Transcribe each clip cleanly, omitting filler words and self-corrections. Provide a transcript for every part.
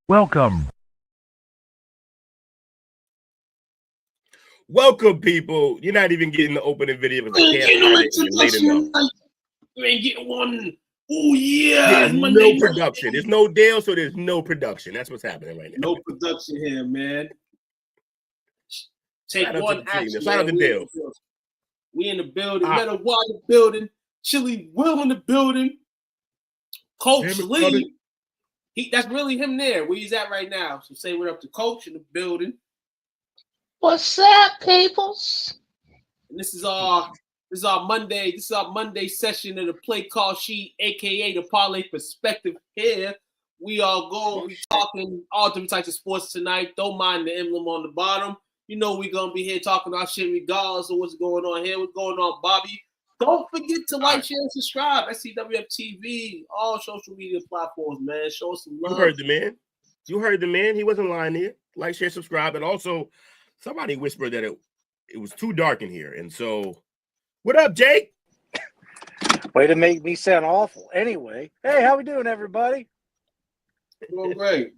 Welcome. Welcome, people. You're not even getting the opening video because I can't find it late enough. You ain't getting one. Oh, yeah. There's no production. There's no deal, so there's no production. That's what's happening right now. No production here, man. Take Shout out one to the team. action. Shout out to Dale. We in the building. Metal Water in the building. Chili Will in the building. Coach Lee. That's really him there, where he's at right now. So say what up to Coach in the building. What's up, peoples? And this is our Monday. This is our Monday session of the Play Call Sheet, aka the Parlay Perspective. Here we are going to be talking all different types of sports tonight. Don't mind the emblem on the bottom. You know we're gonna be here talking our shit regardless of what's going on here. What's going on, Bobby? Don't forget to like, share, and subscribe. SCWF TV, all social media platforms, man. Show us some love. You heard the man. You heard the man. He wasn't lying here. Like, share, subscribe, and also somebody whispered that it was too dark in here. And so, what up, Jake? Way to make me sound awful. Anyway, hey, how we doing, everybody? Doing great.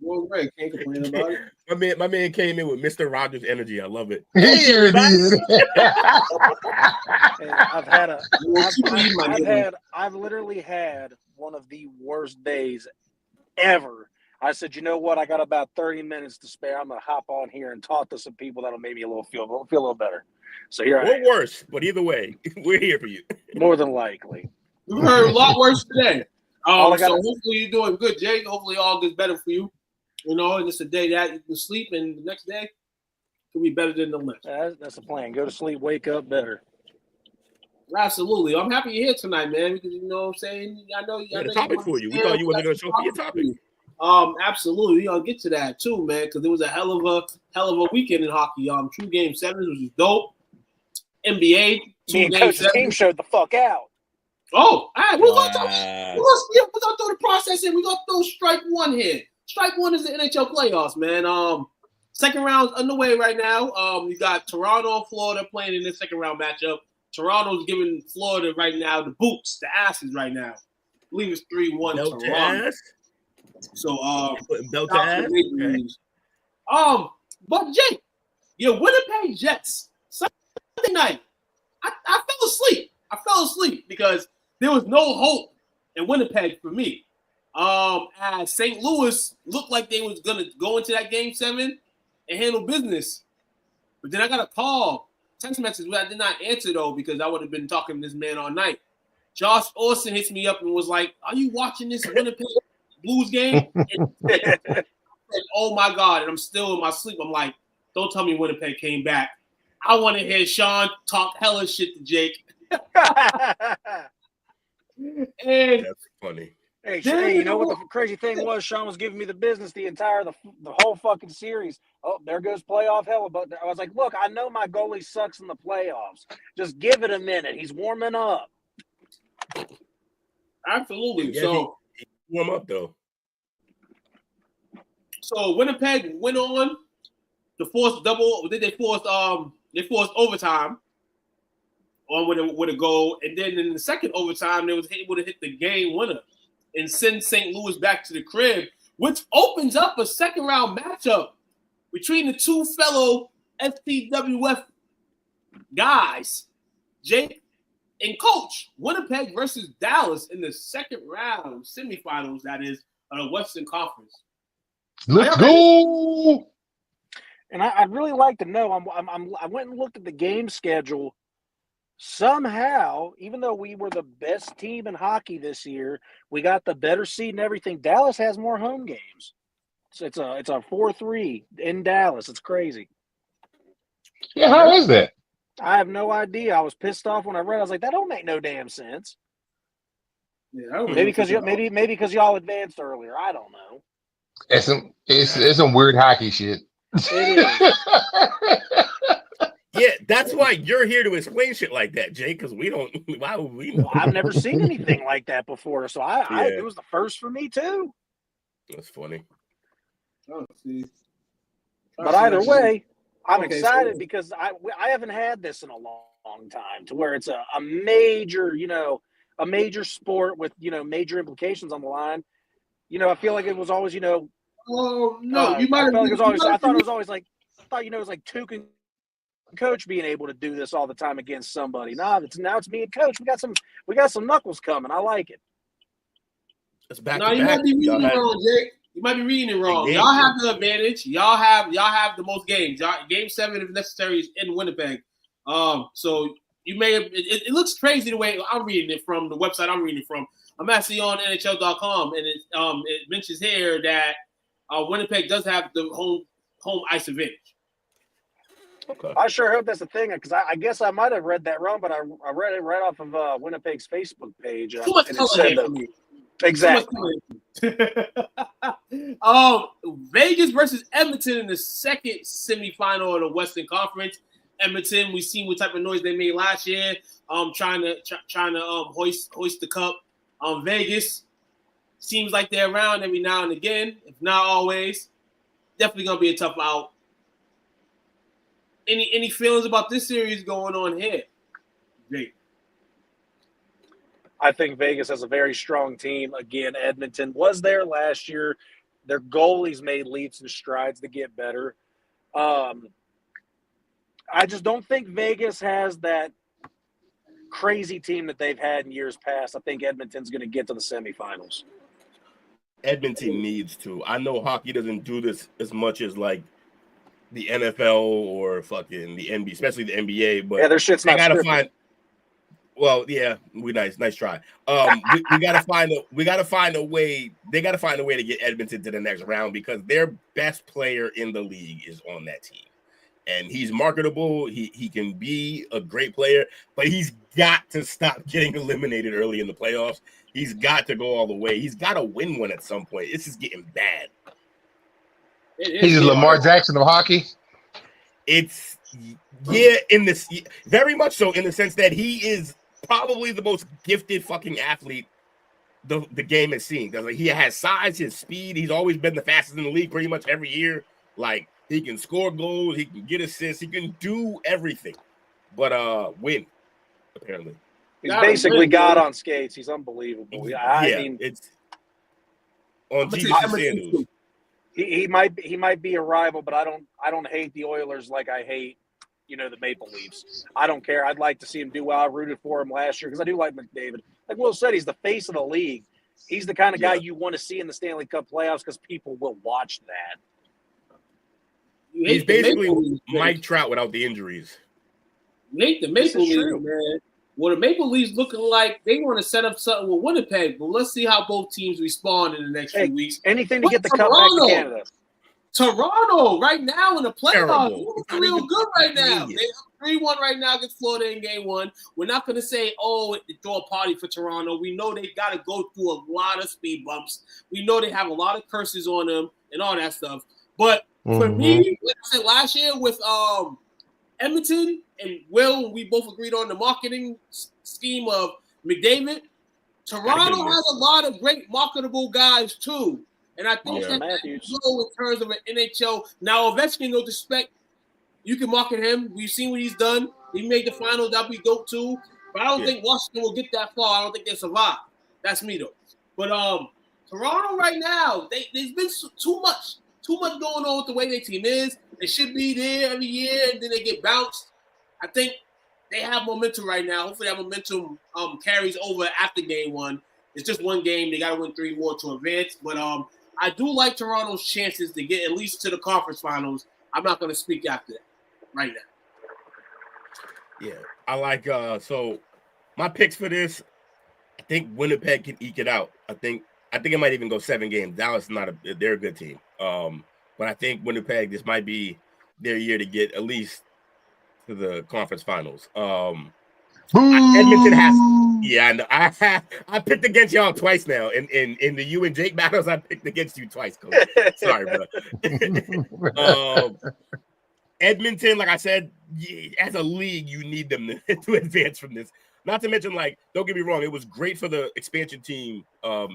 Can't complain about it. My man came in with Mr. Rogers energy. I love it. He sure did. I've literally had one of the worst days ever. I said, you know what? I got about 30 minutes to spare. I'm gonna hop on here and talk to some people that'll make me feel a little better. So here I am. Or worse, but either way, we're here for you. More than likely. We heard a lot worse today. So hopefully you're doing good, Jake. Hopefully all gets better for you. You know, and it's a day that you can sleep, and the next day can be better than the next. That's the plan. Go to sleep, wake up better. Absolutely. I'm happy you're here tonight, man, because you know what I'm saying? I know a topic for you. We thought you wasn't going to show for your topic. Absolutely. We're gonna get to that too, man, because it was a hell of a weekend in hockey. 2 game sevens, which is dope. NBA, 2 game sevens. Team showed the fuck out. Oh, all right. We're gonna throw the process in. We're gonna throw strike one here. Strike one is the NHL playoffs, man. Second round's underway right now. You got Toronto and Florida playing in this second round matchup. Toronto's giving Florida right now the boots, the asses right now. I believe it's 3-1 Toronto. So belt ass. Okay. But Jake, your Winnipeg Jets Sunday night. I fell asleep because there was no hope in Winnipeg for me. As St. Louis looked like they was gonna go into that game 7 and handle business. But then I got a call, text message, but I did not answer though because I would have been talking to this man all night. Josh Austin hits me up and was like, "Are you watching this Winnipeg Blues game?" And, oh my God. And I'm still in my sleep. I'm like, don't tell me Winnipeg came back. I want to hear Sean talk hella shit to Jake. And that's funny. Hey, you know what the crazy thing was? Sean was giving me the business the whole fucking series. Oh, there goes playoff hell. But I was like, look, I know my goalie sucks in the playoffs. Just give it a minute. He's warming up. Absolutely. Yeah, so he warm up though. So Winnipeg went on to force double. They forced overtime on with a goal, and then in the second overtime, they was able to hit the game winner and send St. Louis back to the crib, which opens up a second round matchup between the two fellow SCWF guys, Jake and Coach. Winnipeg versus Dallas in the second round semifinals. That is of the Western Conference. Let's go. And I'd really like to know. I went and looked at the game schedule. Somehow, even though we were the best team in hockey this year, we got the better seed and everything. Dallas has more home games. So it's a 4-3 in Dallas. It's crazy. Yeah, how is that? I have no idea. I was pissed off when I read. I was like, that don't make no damn sense. Yeah, maybe because y'all advanced earlier. I don't know. It's some weird hockey shit. It is. Yeah, that's why you're here to explain shit like that, Jake, because we don't. Why would we know? Well, I've never seen anything like that before, so it was the first for me too. That's funny. But either way, I'm excited because I haven't had this in a long time, to where it's a major, a major sport with major implications on the line. I feel like it was always No, you might have. I thought it was like Tuke and Coach being able to do this all the time against somebody. Now it's me and Coach. We got some knuckles coming. I like it. It's back No, to you back. might be reading Y'all it wrong, Jake. You might be reading it wrong. Y'all have the advantage. Y'all have the most games. Game 7, if necessary, is in Winnipeg. So you may have. It looks crazy the way I'm reading it from the website I'm reading it from. I'm actually on NHL.com, and it mentions here that Winnipeg does have the home ice advantage. Okay. I sure hope that's the thing, because I guess I might have read that wrong, but I read it right off of Winnipeg's Facebook page. Too much and color it said here for me. Exactly. Vegas versus Edmonton in the second semifinal of the Western Conference. Edmonton, we seen what type of noise they made last year. Trying to hoist the cup. Vegas seems like they're around every now and again, if not always. Definitely gonna be a tough out. Any feelings about this series going on here, Jake? I think Vegas has a very strong team. Again, Edmonton was there last year. Their goalies made leaps and strides to get better. I just don't think Vegas has that crazy team that they've had in years past. I think Edmonton's going to get to the semifinals. Edmonton needs to. I know hockey doesn't do this as much as like the NFL or fucking the NBA, especially the NBA. But yeah, their shit's not gotta scripted. find. Well, yeah, nice try. We gotta find a way. They gotta find a way to get Edmonton to the next round because their best player in the league is on that team, and he's marketable. He can be a great player, but he's got to stop getting eliminated early in the playoffs. He's got to go all the way. He's got to win one at some point. This is getting bad. He's Lamar Jackson of hockey. It's very much so in the sense that he is probably the most gifted fucking athlete the game has seen. Because like, he has size, his speed. He's always been the fastest in the league pretty much every year. Like he can score goals, he can get assists, he can do everything. But win, apparently. He's basically God on skates. He's unbelievable. I mean, it's on Jesus sandals. He might be a rival, but I don't hate the Oilers like I hate, the Maple Leafs. I don't care. I'd like to see him do well. I rooted for him last year because I do like McDavid. Like Will said, he's the face of the league. He's the kind of guy you want to see in the Stanley Cup playoffs because people will watch that. He's basically Mike Trout without the injuries. Nate, the Maple Leafs, man. Well, the Maple Leafs looking like they want to set up something with Winnipeg, but let's see how both teams respond in the next few weeks. Anything to get the cup back to Canada. Toronto right now in the playoffs, Terrible. Real good right now. They're 3-1 right now against Florida in game 1. We're not going to say, throw a party for Toronto. We know they got to go through a lot of speed bumps. We know they have a lot of curses on them and all that stuff. But for me, like I said last year with Edmonton and Will, we both agreed on the marketing scheme of McDavid. Toronto has a lot of great marketable guys too, and I think that's in terms of an NHL. Now, Ovechkin, no disrespect, you can market him. We've seen what he's done. He made the finals. That'd be dope too. But I don't think Washington will get that far. I don't think they'll survive. That's me though. But Toronto right now, there's been too much going on with the way their team is. They should be there every year, and then they get bounced. I think they have momentum right now. Hopefully that momentum carries over after game 1. It's just one game. They got to win 3 more to advance. But I do like Toronto's chances to get at least to the conference finals. I'm not going to speak after that right now. Yeah, I like so my picks for this, I think Winnipeg can eke it out. I think it might even go 7 games. Dallas they're a good team. But I think Winnipeg, this might be their year to get at least to the conference finals. Edmonton has, I picked against y'all twice now. In the you and Jake battles, I picked against you twice, Coach. Sorry, bro. Edmonton, like I said, as a league, you need them to advance from this. Not to mention, like, don't get me wrong, it was great for the expansion team,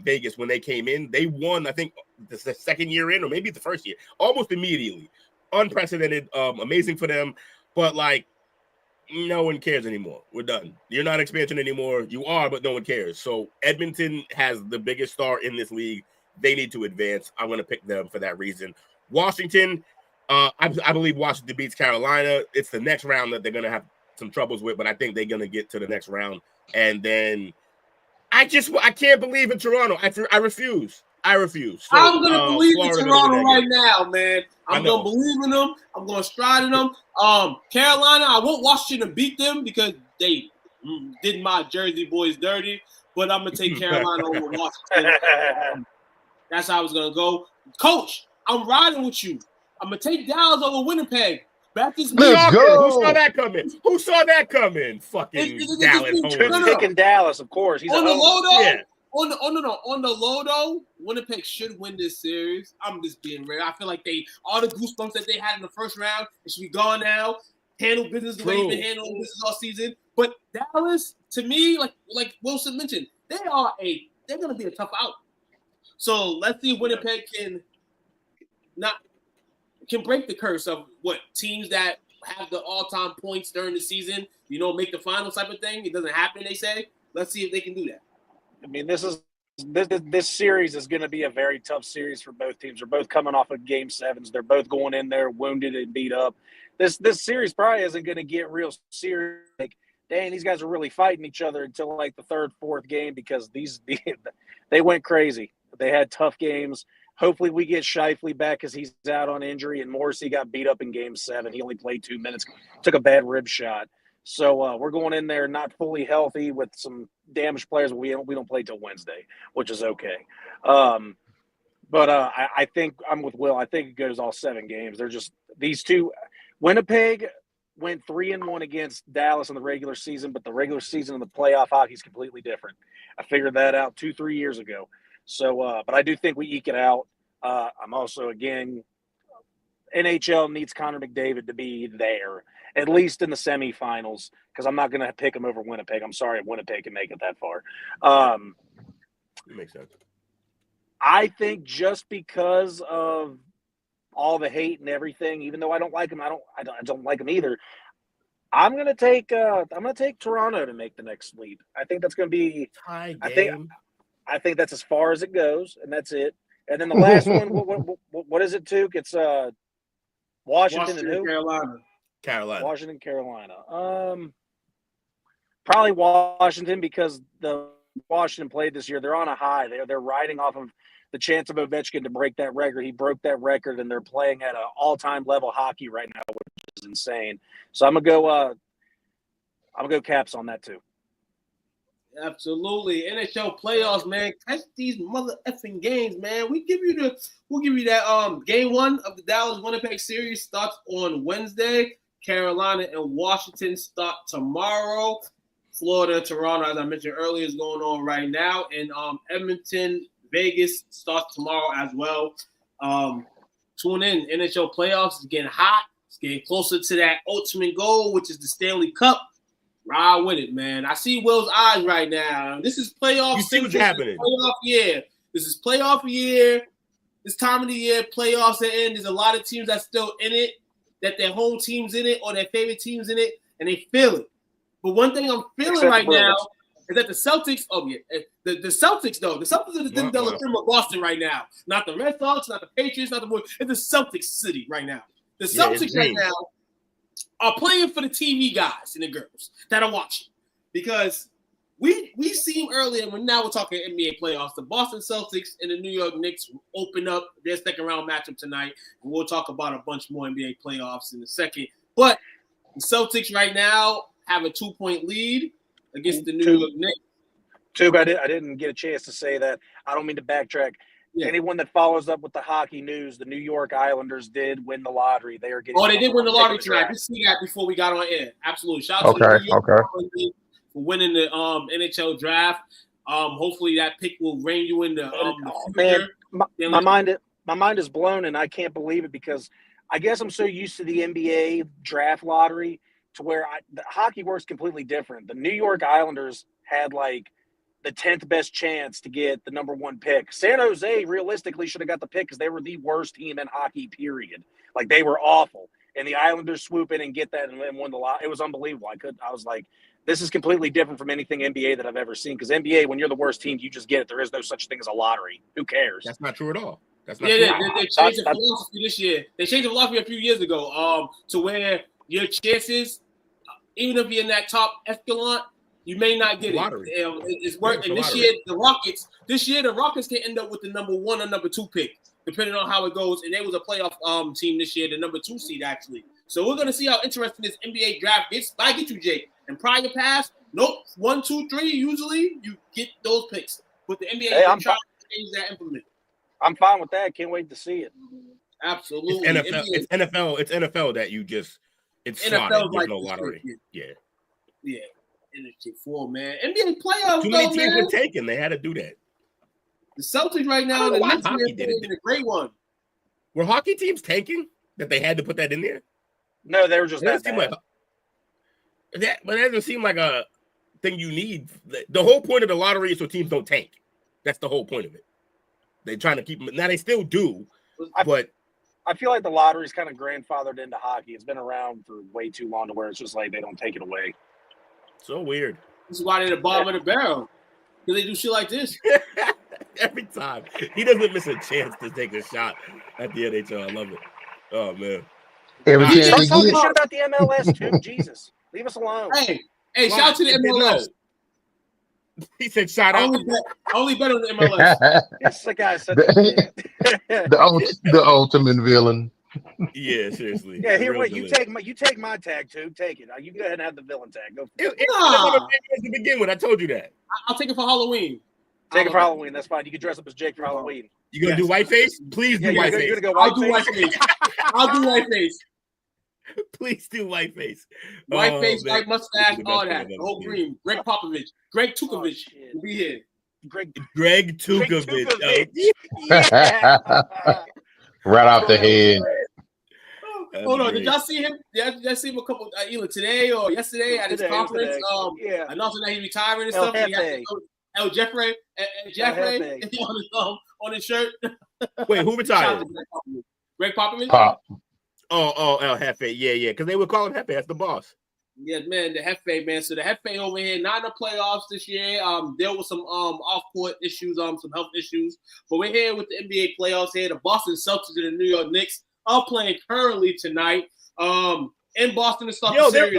Vegas, when they came in. They won, I think, the second year in, or maybe the first year, almost immediately. Unprecedented, amazing for them. But, like, no one cares anymore. We're done. You're not expansion anymore. You are, but no one cares. So Edmonton has the biggest star in this league. they need to advance. I'm going to pick them for that reason. Washington, I believe Washington beats Carolina. It's the next round that they're going to have some troubles with, but I think they're going to get to the next round. And then I can't believe in Toronto. I refuse. So, I'm gonna believe in Florida Toronto right now, man. I'm gonna believe in them. I'm gonna stride in them. Carolina, I won't Washington beat them because they did my Jersey boys dirty. But I'm gonna take Carolina over Washington. That's how I was gonna go. Coach, I'm riding with you. I'm gonna take Dallas over Winnipeg. Let's go. Who saw that coming? Fucking Dallas. Picking Dallas, of course. He's on the low though. Yeah. On the low though, Winnipeg should win this series. I'm just being real. I feel like all the goosebumps that they had in the first round, it should be gone now. Handle business the way they've been handling business all season. But Dallas, to me, like Wilson mentioned, they're gonna be a tough out. So let's see if Winnipeg can break the curse of teams that have the all-time points during the season, make the finals type of thing. It doesn't happen, they say. Let's see if they can do that. I mean, this series is going to be a very tough series for both teams. They're both coming off of game sevens. They're both going in there wounded and beat up. This series probably isn't going to get real serious. Like, dang, these guys are really fighting each other until like the third, fourth game because they went crazy. They had tough games. Hopefully we get Scheifele back because he's out on injury, and Morrissey got beat up in game 7. He only played 2 minutes, took a bad rib shot. So we're going in there not fully healthy with some damaged players. We don't play till Wednesday, which is okay. But I think I'm with Will. I think it goes all 7 games. They're just these two. Winnipeg went 3-1 against Dallas in the regular season, but the regular season and the playoff hockey is completely different. I figured that out 2-3 years ago. So, but I do think we eke it out. I'm also, again, NHL needs Connor McDavid to be there, at least in the semifinals, because I'm not going to pick him over Winnipeg. I'm sorry if Winnipeg can make it that far. It makes sense. I think just because of all the hate and everything, even though I don't like him, I don't like him either. I'm gonna take Toronto to make the next sweep. I think that's going to be tie game. I think that's as far as it goes, and that's it. And then the last one, what is it, Tuke? It's Washington and who? Carolina. Washington, Carolina. Probably Washington because the Washington played this year. They're on a high. They're riding off of the chance of Ovechkin to break that record. He broke that record, and they're playing at an all-time level hockey right now, which is insane. So I'm gonna go Caps on that too. Absolutely. NHL playoffs, man. Catch these mother effing games, man. We'll give you that game 1 of the Dallas Winnipeg series starts on Wednesday. Carolina and Washington start tomorrow. Florida, Toronto, as I mentioned earlier, is going on right now. And Edmonton, Vegas starts tomorrow as well. Tune in. NHL playoffs is getting hot. It's getting closer to that ultimate goal, which is the Stanley Cup. Ride with it, man. I see Will's eyes right now. This is playoff. You see what's happening. Playoff year. This is playoff year. This time of the year, playoffs are in. There's a lot of teams that's still in it, that their home team's in it or their favorite team's in it, and they feel it. But one thing I'm feeling right now is that the Celtics. Oh yeah, the Celtics though. The Celtics are the thing that look of Boston right now. Not the Red Sox, not the Patriots, not the Bulls. It's the Celtics city right now. The Celtics right now are playing for the TV guys and the girls that are watching, because we seen earlier when now we're talking NBA playoffs. The Boston Celtics and the New York Knicks open up their second round matchup tonight, and we'll talk about a bunch more NBA playoffs in a second. But the Celtics right now have a 2-point lead against the New York Knicks. Tube, I didn't get a chance to say that. I don't mean to backtrack. Yeah. Anyone that follows up with the hockey news, the New York Islanders did win the lottery. They are getting. Oh, they did win the lottery tonight. We see that before we got on air. Absolutely. Shout out to the New York Islanders for winning the NHL draft. Hopefully that pick will rein you in the future. Man, my mind is blown, and I can't believe it because I guess I'm so used to the NBA draft lottery to where the hockey works completely different. The New York Islanders had like the 10th best chance to get the number 1 pick. San Jose realistically should have got the pick because they were the worst team in hockey, period. Like, they were awful. And the Islanders swoop in and get that and win the lot. It was unbelievable. I was like, This is completely different from anything NBA that I've ever seen. Because NBA, when you're the worst team, you just get it. There is no such thing as a lottery. Who cares? That's not true at all. That's not true. They changed the philosophy this year. They changed the philosophy a few years ago. To where your chances, even if you're in that top echelon, you may not get it. It's worked. And this year, the Rockets can end up with the number 1 or number 2 pick, depending on how it goes. And they was a playoff team this year, the number 2 seed actually. So we're gonna see how interesting this NBA draft gets. I get you, Jake. And prior past, nope, 1, 2, 3. Usually, you get those picks. But the NBA, I'm trying to change that implement. I'm fine with that. Can't wait to see it. Absolutely, It's NFL. It's NFL that you just it's slotted. There's no lottery. Yeah. Energy 4, man. NBA playoffs. Too many teams were taken. They had to do that. The Celtics right now, the Knicks are a great one. Were hockey teams tanking that they had to put that in there? No, they were just that bad. But that doesn't seem like a thing you need. The whole point of the lottery is so teams don't tank. That's the whole point of it. They're trying to keep them. Now they still do, but I feel like the lottery's kind of grandfathered into hockey. It's been around for way too long to where it's just like they don't take it away. So weird. This is why they're the bottom of the barrel. Because they do shit like this. Every time. He doesn't miss a chance to take a shot at the NHL. I love it. Oh, man. Every chance Start they talking get. shit about the MLS, too. Jesus. Leave us alone. Hey, shout out to the MLS. He said shout out. I only bet on the MLS. This guy said the ultimate villain. Yeah, seriously. Yeah, here, wait. You take my tag too. Take it. You go ahead and have the villain tag. Go for it. To begin with, I told you that. I'll take it for Halloween. Take it for Halloween. That's fine. You can dress up as Jake for Halloween. You gonna do whiteface? Please do whiteface. You're gonna go I'll do whiteface. I'll do whiteface. Please do whiteface. Whiteface, white mustache, all that. The whole green. Greg Popovich. Greg Tukovic will be here. Greg Tukovic. Yeah. Right off the head. Hold on, did y'all see him? Did y'all see him a couple either today or yesterday at his conference? Announcing that he's retiring and stuff. El Jeffrey on his shirt. Wait, who retired? Greg Popovich. Pop. Oh, El Jefe. Yeah. Because they would call him Jefe. That's the boss. Yeah, man, the Jefe, man. So the Jefe over here, not in the playoffs this year. There was some off-court issues, some health issues. But we're here with the NBA playoffs here. The Boston Celtics and the New York Knicks are playing currently tonight. In Boston to start the series.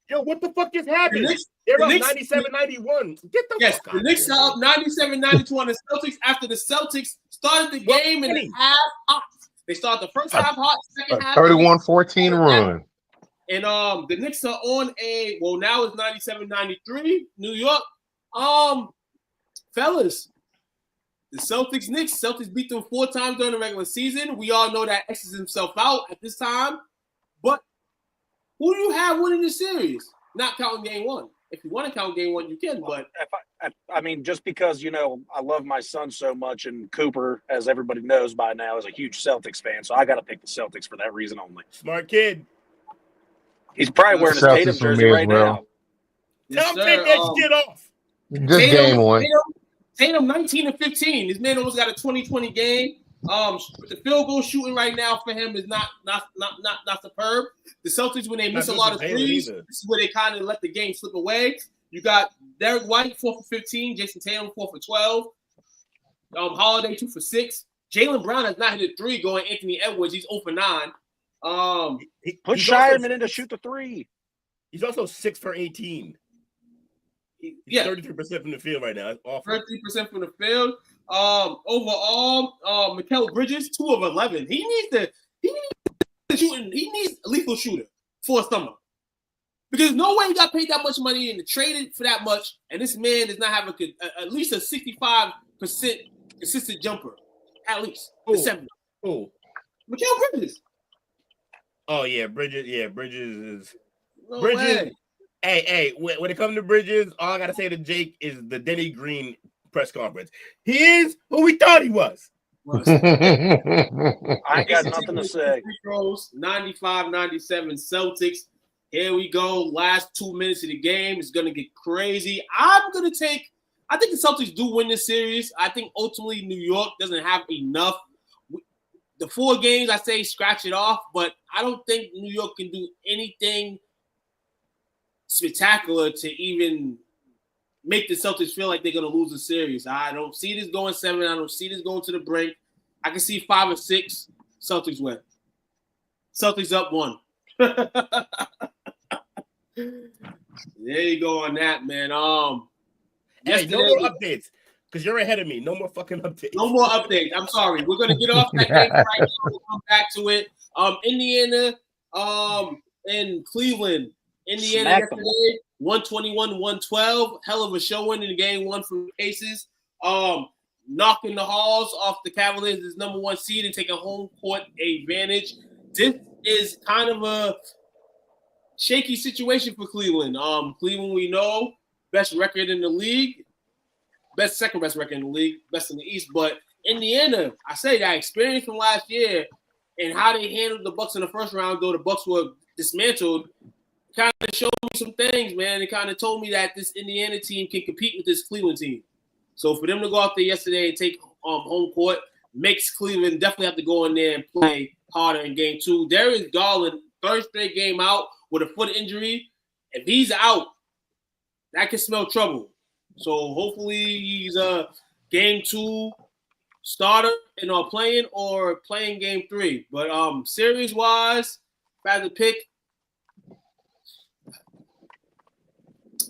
What the fuck just happened? They're up 97-91. Get the fuck out. The Knicks are up 97-92 on the Celtics after the Celtics started the game in the half hot. They start the first half hot, second half 31-14 run. And the Knicks are on now it's 97-93, New York. Fellas, the Knicks beat them 4 times during the regular season. We all know that X's himself out at this time. But who do you have winning this series? Not counting game 1. If you want to count game 1, you can. But I mean, just because, I love my son so much, and Cooper, as everybody knows by now, is a huge Celtics fan. So I got to pick the Celtics for that reason only. Smart kid. He's probably wearing his Tatum jersey right now. Tell him take that shit off. Just game 1. Tatum 19-15. This man almost got a 20-20 game. The field goal shooting right now for him is not superb. The Celtics, when they miss a lot of threes, this is where they kind of let the game slip away. You got Derek White 4 for 15, Jason Tatum 4 for 12, Holiday 2 for 6. Jaylen Brown has not hit a 3 going Anthony Edwards. He's 0 for 9. Put Shireman in to shoot the 3. He's also 6 for 18. He's 33% from the field right now. That's awful. 33% from the field. Overall, Mikal Bridges 2 of 11. He needs a lethal shooter for a summer. Because no way he got paid that much money and traded for that much, and this man does not have at least a 65% consistent jumper. At least. Who? Mikal Bridges. Oh, yeah, Bridges. Yeah, Bridges is... No Bridges. way. Hey, when it comes to Bridges, all I got to say to Jake is the Denny Green press conference. He is who we thought he was. I ain't got nothing to say. 95-97 Celtics. Here we go. Last 2 minutes of the game is going to get crazy. I think the Celtics do win this series. I think ultimately New York doesn't have enough. The 4 games, I say scratch it off, but I don't think New York can do anything spectacular to even make the Celtics feel like they're going to lose the series. I don't see this going 7. I don't see this going to the brink. I can see 5 or 6. Celtics win. Celtics up 1. There you go on that, man. Hey, no more updates because you're ahead of me. No more fucking updates. No more updates. I'm sorry. We're gonna get off that game right now. We'll come back to it. Indiana, and Cleveland. Indiana yesterday, 121-112. Hell of a showing in game 1 from Pacers. Knocking the Hawks off the Cavaliers as number 1 seed and taking home court advantage. This is kind of a shaky situation for Cleveland. Cleveland, we know, best record in the league, second best record in the league, best in the East. But Indiana, I say that experience from last year and how they handled the Bucks in the first round, though the Bucks were dismantled, kind of showed me some things, man. It kind of told me that this Indiana team can compete with this Cleveland team. So for them to go out there yesterday and take home court makes Cleveland definitely have to go in there and play harder in game 2. Darius Garland, third straight game out with a foot injury. If he's out, that can smell trouble. So hopefully he's a game 2 starter and playing or playing game 3. But series wise, if I had to pick,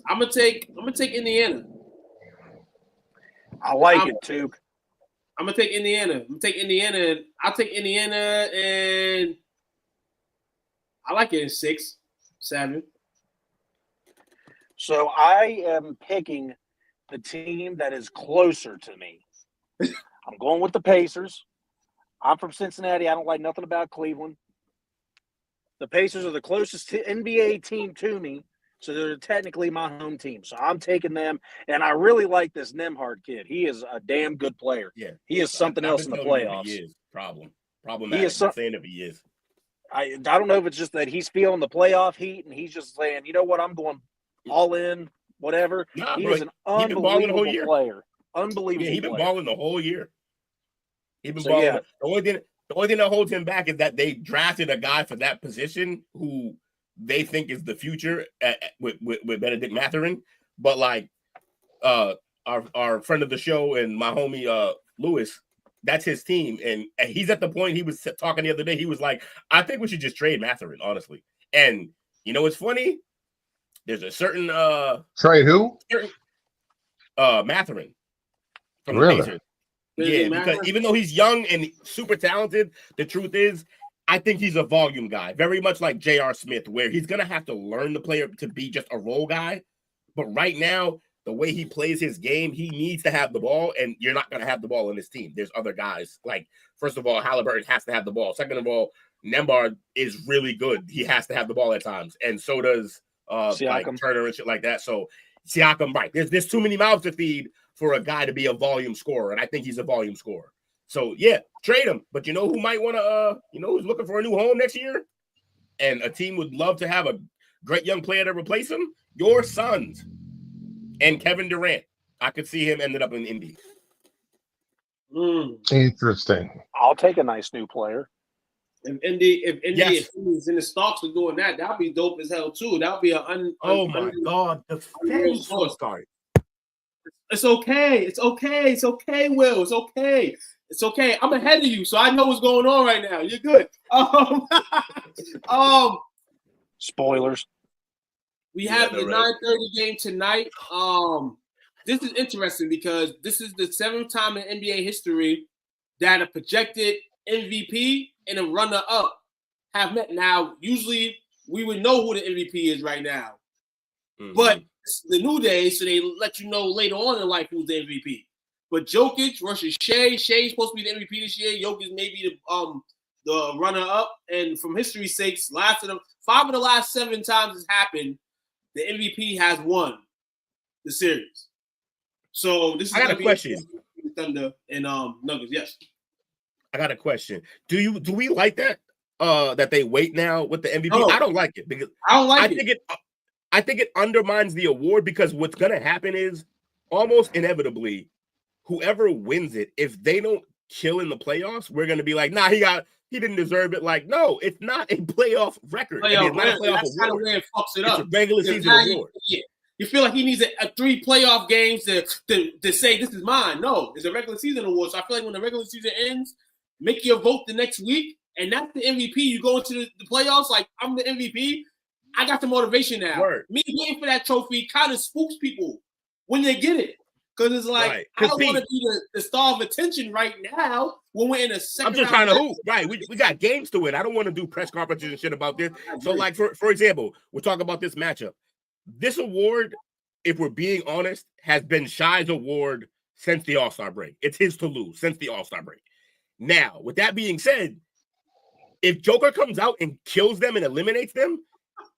I'm gonna take Indiana. I like it too. I'm gonna take Indiana. I'll take Indiana, and I like it in 6, 7. So I am picking the team that is closer to me. I'm going with the Pacers. I'm from Cincinnati. I don't like nothing about Cleveland. The Pacers are the closest NBA team to me, so they're technically my home team. So I'm taking them, and I really like this Nembhard kid. He is a damn good player. Yeah, he is something else in the playoffs. He is problematic. He is saying if he is. I don't know if it's just that he's feeling the playoff heat, and he's just saying, you know what, I'm going all in, whatever. He is an unbelievable player. Unbelievable. Yeah, he's been balling the whole year. He's been balling. Yeah. The only thing that holds him back is that they drafted a guy for that position who they think is the future with Benedict Mathurin. But like our friend of the show and my homie Lewis, that's his team. And he's at the point he was talking the other day. He was like, I think we should just trade Mathurin, honestly. And you know what's funny? There's a certain trade who? Mathurin from the Pacers. Yeah, because even though he's young and super talented, the truth is, I think he's a volume guy, very much like J.R. Smith, where he's going to have to learn the player to be just a role guy. But right now, the way he plays his game, he needs to have the ball, and you're not going to have the ball in this team. There's other guys. Like, first of all, Halliburton has to have the ball. Second of all, Nembhard is really good. He has to have the ball at times, and so does like Turner and shit like that. So Siakam, right. There's too many mouths to feed for a guy to be a volume scorer, and I think he's a volume scorer. So, yeah, trade him. But you know who might want to, who's looking for a new home next year? And a team would love to have a great young player to replace him? Your Suns and Kevin Durant. I could see him ended up in Indy. Interesting. I'll take a nice new player. If Indy is in the Stocks for doing that, that'd be dope as hell, too. That'd be my God. Sorry. It's okay. It's okay. It's okay, Will. It's okay. It's okay. I'm ahead of you, so I know what's going on right now. You're good. Spoilers. We have the 9:30 game tonight. This is interesting because this is the 7th time in NBA history that a projected MVP and a runner-up have met. Now, usually we would know who the MVP is right now, but the new day, so they let you know later on in life who's the MVP. But Jokic versus Shea. Shea's supposed to be the MVP this year. Jokic may be the runner-up. And from history's sakes, 5 of the last 7 times it's happened, the MVP has won the series. So this is I got a question. Thunder and Nuggets. Yes. I got a question. Do we like that? That they wait now with the MVP? No. I don't like it because I think it undermines the award because what's gonna happen is almost inevitably whoever wins it, if they don't kill in the playoffs, we're gonna be like, nah, he didn't deserve it. Like, no, it's not a playoff record. That's kind of where it fucks it up. It's a regular season award. You feel like he needs a 3 playoff games to say this is mine. No, it's a regular season award. So I feel like when the regular season ends, make your vote the next week, and that's the MVP. You go into the playoffs like, I'm the MVP. I got the motivation now. Word. Me waiting for that trophy kind of spooks people when they get it. Because it's like, I don't want to be the star of attention right now when we're in a second. I'm just trying to hoop. Right. We got games to win. I don't want to do press conferences and shit about this. So, like, for example, we're talking about this matchup. This award, if we're being honest, has been Shy's award since the All-Star break. It's his to lose since the All-Star break. Now, with that being said, if Joker comes out and kills them and eliminates them,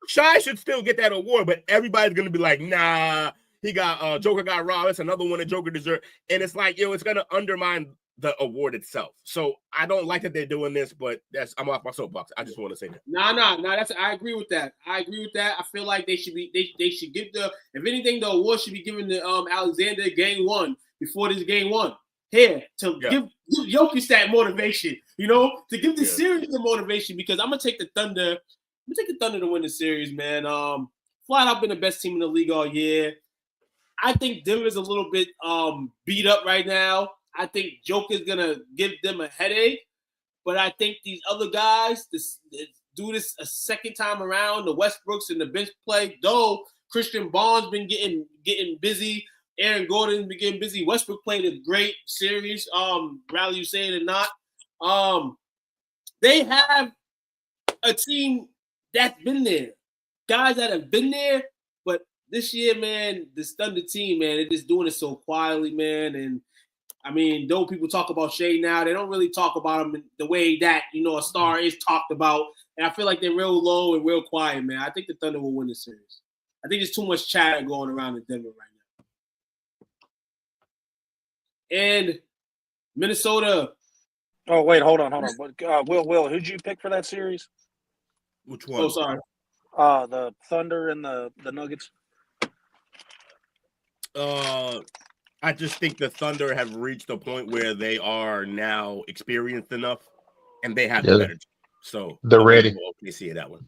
Shy should still get that award, but everybody's going to be like, nah, Joker got robbed. That's another one that Joker deserves. And it's like, it's going to undermine the award itself. So I don't like that they're doing this, but I'm off my soapbox. I just want to say that. No. I agree with that. I feel like they should give if anything, the award should be given to Alexander game 1 before this game 1. Here to give Jokic that motivation, to give the series the motivation, because I'm gonna take the Thunder. I'm gonna take the Thunder to win the series, man. Flat out been the best team in the league all year. I think Denver's a little bit beat up right now. I think Joker's gonna give them a headache, but I think these other guys do this a second time around. The Westbrooks and the bench play, though Christian Bond's been getting busy. Aaron Gordon's been getting busy. Westbrook played a great series. Rather you say it or not. They have a team that's been there. Guys that have been there, but this year, man, this Thunder team, man, they're just doing it so quietly, man. And I mean, though people talk about Shea now, they don't really talk about him the way that, a star is talked about. And I feel like they're real low and real quiet, man. I think the Thunder will win the series. I think there's too much chatter going around in Denver right now. And Minnesota. Oh, wait, hold on. Will, who'd you pick for that series? Which one? Oh, sorry. The Thunder and the Nuggets. I just think the Thunder have reached a point where they are now experienced enough, and they have the better team. So they're ready. You see that one.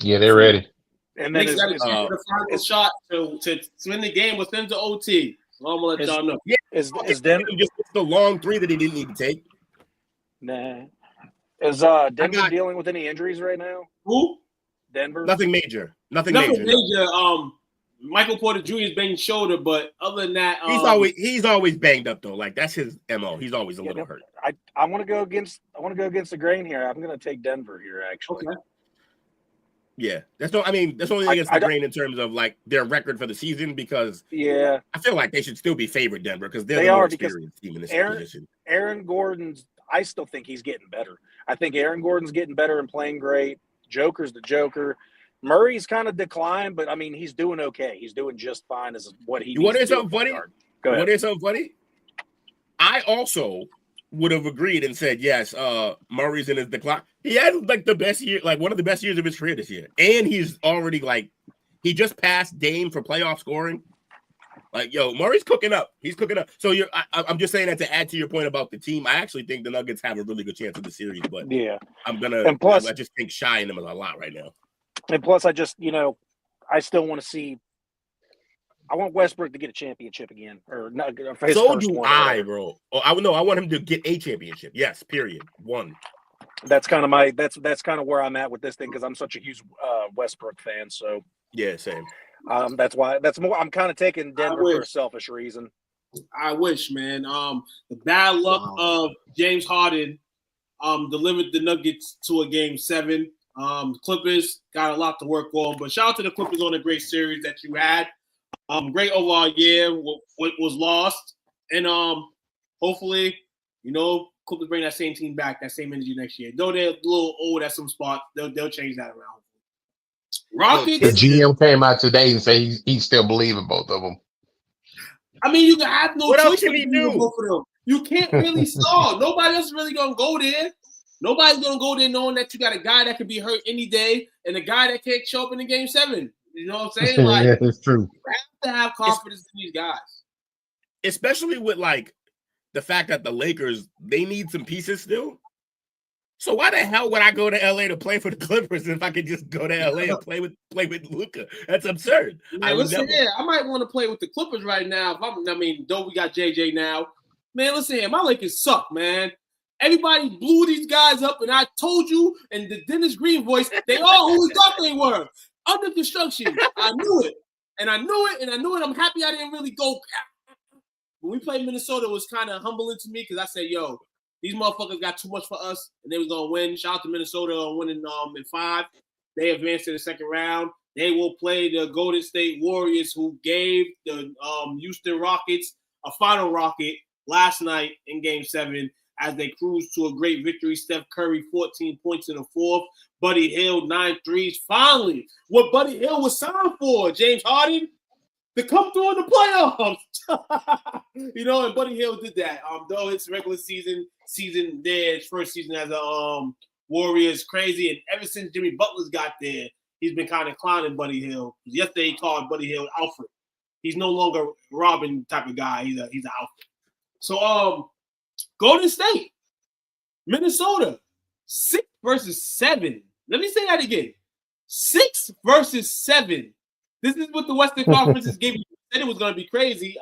Yeah, they're ready. And then the final shot to win the game with them to OT. So I'm gonna let y'all know. Yeah, is Denver just the long 3 that he didn't need to take? Nah. Is Denver dealing with any injuries right now? Who? Denver. Nothing major. Nothing major. Michael Porter Jr. is banged shoulder, but other than that, he's always banged up though. Like that's his MO. He's always a little hurt. I want to go against the grain here. I'm going to take Denver here actually. Okay. Yeah, that's the only against the grain in terms of like their record for the season, because I feel like they should still be favored Denver because they're the more experienced team in this position. Aaron Gordon's. I still think he's getting better. I think Aaron Gordon's getting better and playing great. Joker's the Joker. Murray's kind of declined, but I mean, he's doing okay. He's doing just fine as what he. What is something funny? What is something funny? I also would have agreed and said yes. Murray's in his decline. He had like the best year, like one of the best years of his career this year, and he's already like he just passed Dame for playoff scoring. Like, Murray's cooking up. He's cooking up. So I'm just saying that to add to your point about the team. I actually think the Nuggets have a really good chance of the series, but I just think Shy in them is a lot right now. And plus, I just, I still want to see. I want Westbrook to get a championship again, or not. So do I, bro. Oh, I want him to get a championship. Yes, period. One. That's kind of that's kind of where I'm at with this thing because I'm such a huge Westbrook fan. So yeah, same. That's why I'm kind of taking Denver for a selfish reason. I wish, man. The bad luck of James Harden delivered the Nuggets to a game 7. Clippers got a lot to work on, but shout out to the Clippers on a great series that you had. Great overall year. What was lost, and hopefully, Clippers bring that same team back, that same energy next year. Though they're a little old at some spots, they'll change that around. Rockets. The GM came out today and said he still believes in both of them. I mean, you can have no what choice. Else can he do? Both of them. You can't really stall. Nobody else is really gonna go there. Nobody's gonna go there knowing that you got a guy that could be hurt any day and a guy that can't show up in the game 7. You know what I'm saying? Like, yeah, it's true. You have to have confidence in these guys, especially with like the fact that the Lakers, they need some pieces still. So why the hell would I go to LA to play for the Clippers if I could just go to LA and play with Luka? That's absurd. Man, listen here. I might want to play with the Clippers right now. Though we got JJ now. Man, listen here. My Lakers suck, man. Everybody blew these guys up, and I told you, and the Dennis Green voice, they all who we thought they were. Under construction. I knew it. And I knew it, and I knew it. I'm happy I didn't really go. When we played Minnesota, it was kind of humbling to me because I said, yo, these motherfuckers got too much for us, and they was going to win. Shout out to Minnesota on winning in 5. They advanced to the second round. They will play the Golden State Warriors, who gave the Houston Rockets a final rocket last night in Game 7 as they cruised to a great victory. Steph Curry, 14 points in the fourth. Buddy Hill, 9 threes. Finally, what Buddy Hill was signed for, James Harden, to come through in the playoffs. And Buddy Hill did that. Though it's regular season there, his first season as a Warriors, crazy. And ever since Jimmy Butler's got there, he's been kind of clowning Buddy Hill. Yesterday he called Buddy Hill Alfred. He's no longer Robin type of guy. He's an Alfred. So Golden State, Minnesota, 6 versus 7. Let me say that again. 6 versus 7. This is what the Western Conference is giving. Said it was going to be crazy.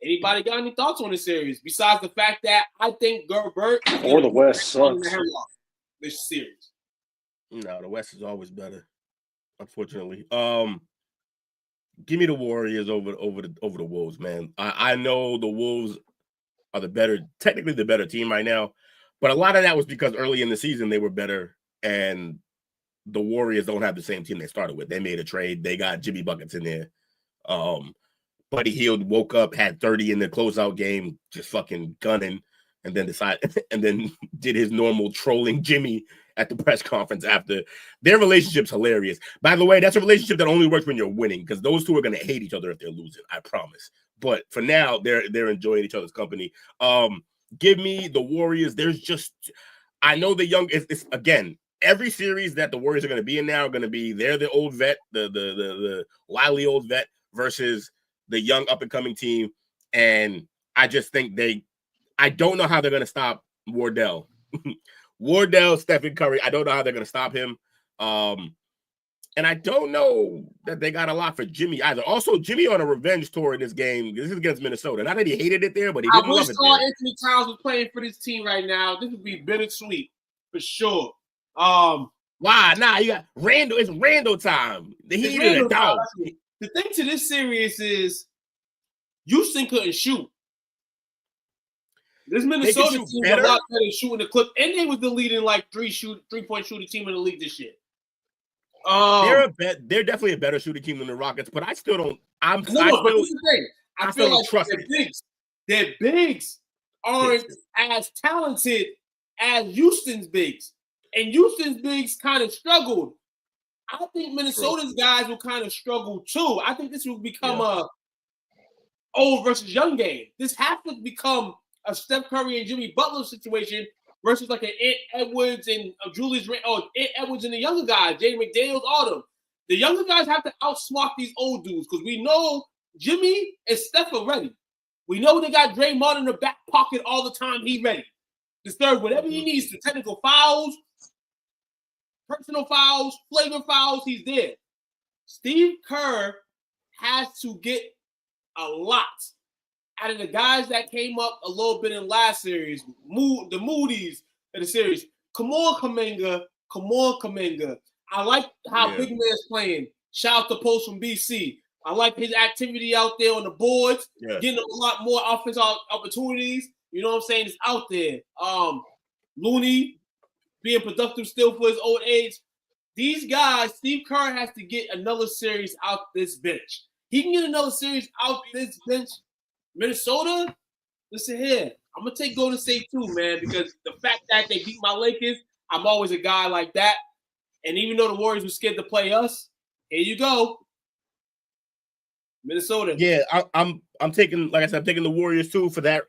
Anybody got any thoughts on this series besides the fact that I think Gobert or the West sucks this series? No, the West is always better. Unfortunately, give me the Warriors over the Wolves, man. I know the Wolves are technically the better team right now, but a lot of that was because early in the season they were better, and the Warriors don't have the same team they started with. They made a trade. They got Jimmy Buckets in there. Buddy Hield woke up, had 30 in the closeout game, just fucking gunning, and then did his normal trolling Jimmy at the press conference after. Their relationship's hilarious. By the way, that's a relationship that only works when you're winning, because those two are going to hate each other if they're losing, I promise. But for now, they're enjoying each other's company. Give me the Warriors. I know the young, it's again, every series that the Warriors are going to be in now are going to be, they're the old vet, the wily old vet versus the young up-and-coming team. And I just think I don't know how they're going to stop Wardell. Wardell, Stephen Curry, I don't know how they're going to stop him. And I don't know that they got a lot for Jimmy either. Also, Jimmy on a revenge tour in this game. This is against Minnesota. Not that he hated it there, but he didn't love it there. Anthony Towns was playing for this team right now. This would be bittersweet for sure. Why? Nah, you got Randall. It's Randall time. He needed a dog. The thing to this series is Houston couldn't shoot. This Minnesota team is a lot better shooting the clip, and they was the leading three-point shooting team in the league this year. They're definitely a better shooting team than the Rockets, but I still don't. But this is the thing. I feel like their bigs aren't as talented as Houston's bigs, and Houston's bigs kind of struggled. I think Minnesota's guys will kind of struggle too. I think this will become a old versus young game. This has to become a Steph Curry and Jimmy Butler situation versus like an Ant Edwards and Julius Randle, Ant Edwards and the younger guys, Jaden McDaniels, all them. The younger guys have to outsmart these old dudes because we know Jimmy and Steph are ready. We know they got Draymond in the back pocket all the time. He ready to serve whatever he needs to. Technical fouls, personal fouls, flagrant fouls, he's there. Steve Kerr has to get a lot out of the guys that came up a little bit in last series, the Moody's of the series. Come on, Kuminga. I like how Big Man's playing. Shout out to Post from BC. I like his activity out there on the boards, getting a lot more offensive opportunities. You know what I'm saying? It's out there. Looney being productive still for his old age. These guys, Steve Kerr has to get another series out this bench. He can get another series out this bench. Minnesota, listen here. I'm going to take Golden State too, man, because the fact that they beat my Lakers, I'm always a guy like that. And even though the Warriors were scared to play us, here you go. Minnesota. Yeah, I'm taking, like I said, I'm taking the Warriors too for that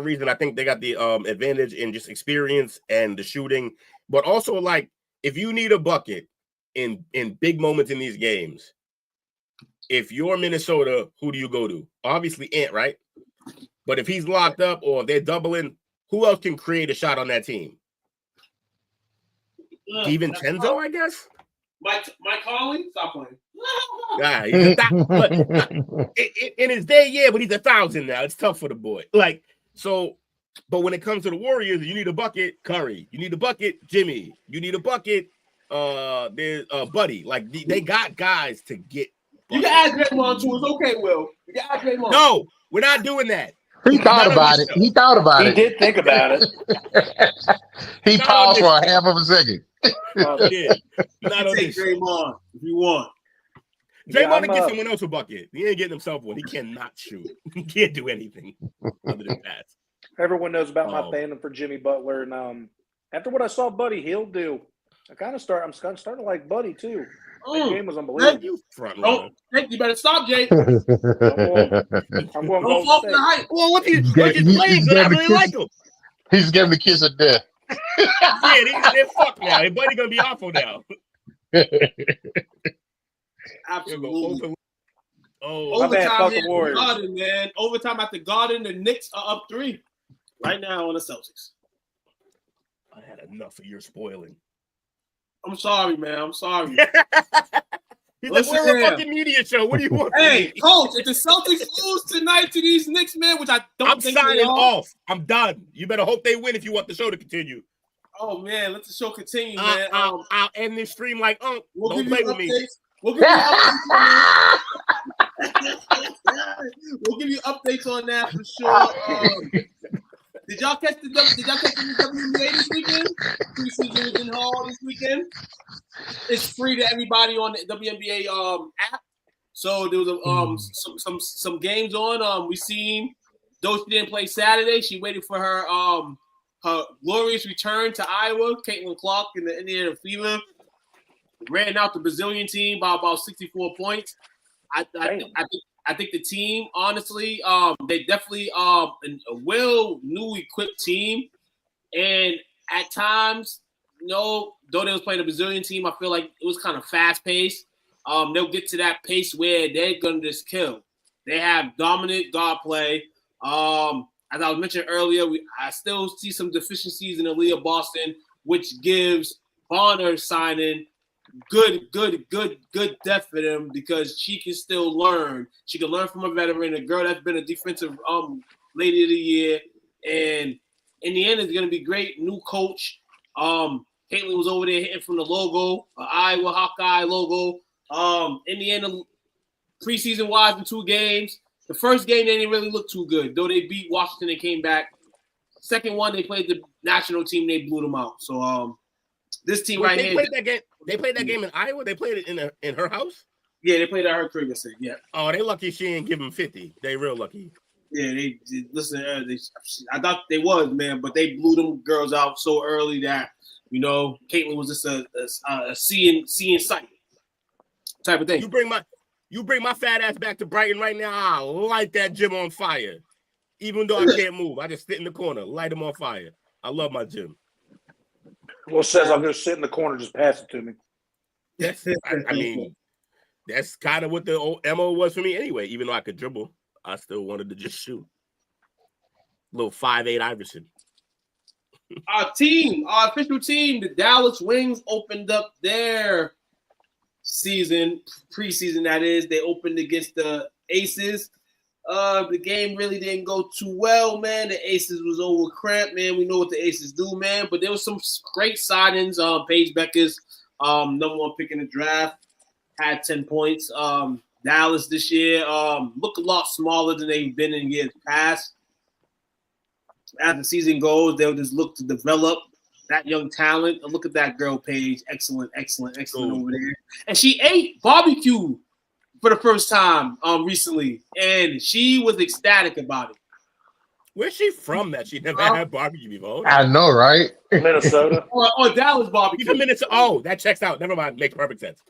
reason. I think they got the advantage in just experience and the shooting, but also like if you need a bucket in big moments in these games, if you're Minnesota, who do you go to? Obviously Ant, right? But if he's locked up or they're doubling, who else can create a shot on that team? DiVincenzo, I guess. Mike Conley, stop playing. Yeah, he's in his day, yeah, but he's 1,000 now. It's tough for the boy. Like so, but when it comes to the Warriors, you need a bucket, Curry. You need a bucket, Jimmy. You need a bucket, there's Buddy. Like they got guys to get. You can add Draymond too. It's okay, Will. You can add Draymond. No, we're not doing that. He thought about it. He thought about it. He did think about it. He paused for a half of a second. Yeah, not on take this. Draymond if you want. Draymond can get someone else a bucket. He ain't getting himself one. He cannot shoot. He can't do anything other than that. Everyone knows about my fandom for Jimmy Butler, and after what I saw Buddy Hield do, I'm kind of starting to like Buddy too. That game was unbelievable. You front runner. You better stop, Jay. I'm going Don't fall for the hype. Well, what's his playing good? I really like him. He's giving the kiss of death. Yeah, they're fucked now. His buddy gonna be awful now. Absolutely. Overtime at the Garden, man. Overtime at the Garden. The Knicks are up 3 right now on the Celtics. I had enough of your spoiling. I'm sorry, man. I'm sorry. He's like, we're a fucking media show. What do you want? Hey, coach, if the Celtics lose tonight to these Knicks, man, which I don't think I'm signing off. I'm done. You better hope they win if you want the show to continue. Oh, man. Let the show continue, man. I'll end this stream like, we'll don't play with me. We'll give you updates. We'll give you updates on that for sure. Did y'all catch the WNBA this weekend? Preseason was in Hall this weekend. It's free to everybody on the WNBA app. So there was some games on. We seen though she didn't play Saturday. She waited for her glorious return to Iowa. Caitlin Clark in the Indiana Fever ran out the Brazilian team by about 64 points. I think the team, honestly, they definitely a new equipped team, and at times, though they was playing a Brazilian team, I feel like it was kind of fast paced. They'll get to that pace where they're gonna just kill. They have dominant guard play. As I was mentioning earlier, I still see some deficiencies in Aaliyah Boston, which gives Bonner signing good depth for them because she can still learn. She can learn from a veteran, a girl that's been a defensive lady of the year. And in the end, it's going to be great. New coach. Caitlin was over there hitting from the logo, Iowa Hawkeye logo. In the end, preseason wise, in 2 games. The first game, they didn't really look too good. Though they beat Washington and came back. Second one, they played the national team. They blew them out. So this team right here. They played that game in Iowa. They played it in her house. Yeah, they played at her crib. Yeah. Oh, they lucky she didn't give them 50. They real lucky. Yeah, they listen. I thought they was, man, but they blew them girls out so early that Caitlin was just a seeing sight type of thing. You bring my fat ass back to Brighton right now. I'll light that gym on fire. Even though I can't move, I just sit in the corner, light them on fire. I love my gym. Well, says I'm going to sit in the corner, just pass it to me. That's, I mean, that's kind of what the old MO was for me anyway. Even though I could dribble, I still wanted to just shoot. Little 5'8" Iverson. Our official team, the Dallas Wings, opened up their preseason that is. They opened against the Aces. The game really didn't go too well, man. The Aces was over cramped, man. We know what the Aces do, man. But there was some great signings. Paige Beckers, number 1 pick in the draft, had 10 points. Dallas this year look a lot smaller than they've been in years past. As the season goes, they'll just look to develop that young talent. And look at that girl, Paige. Excellent over there. And she ate barbecue for the first time recently, and she was ecstatic about it. Where's she from that she never had barbecue before? I know, right? Minnesota. or Dallas barbecue. Even Minnesota. Oh, that checks out. Never mind. Makes perfect sense.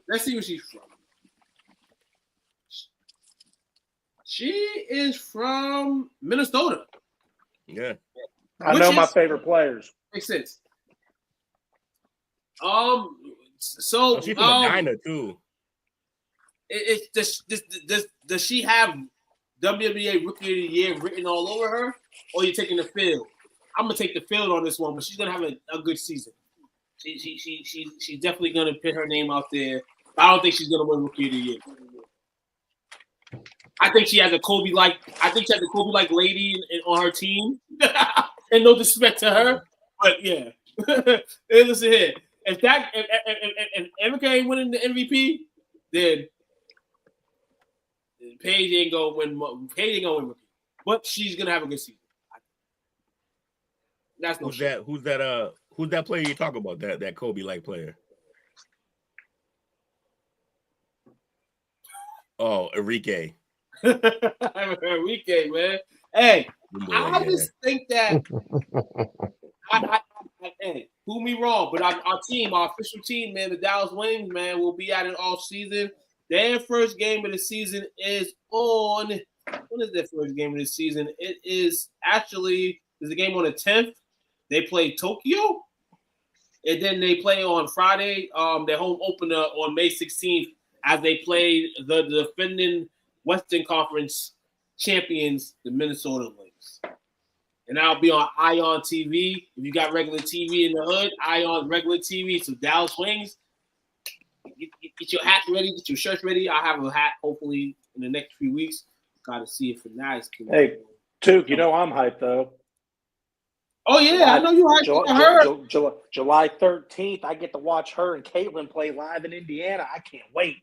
Let's see where she's from. She is from Minnesota. Yeah. I know my favorite players. Makes sense. So she's from Medina too. Does she have WNBA Rookie of the Year written all over her, or you're taking the field. I'm gonna take the field on this one, but she's gonna have a good season. She's definitely gonna put her name out there. But I don't think she's gonna win Rookie of the Year. I think she has a Kobe-like lady on her team. And no disrespect to her, but yeah. Hey, listen here. If Erica ain't winning the MVP, then Paige ain't gonna win. Paige ain't gonna win Rookie, but she's gonna have a good season. That's no Who's shit. that? Who's that player you talk about? That Kobe-like player? Oh, Enrique. Enrique, man. Hey, I just think that. Hey, prove me wrong, but our team, our official team, man, the Dallas Wings, man, will be at it all season. Their first game of the season is on. When is their first game of the season? It is actually there's a game on the 10th. They play Tokyo, and then they play on Friday. Their home opener on May 16th as they play the defending Western Conference champions, the Minnesota Lynx. And that'll be on Ion TV. If you got regular TV in the hood, Ion's regular TV. So Dallas Wings, get your hat ready, get your shirts ready. I'll have a hat hopefully in the next few weeks. Got to see if Fanatics can. Hey, Tuke, you know I'm hyped though. Oh yeah, I know you hyped for her. July 13th, I get to watch her and Caitlin play live in Indiana. I can't wait.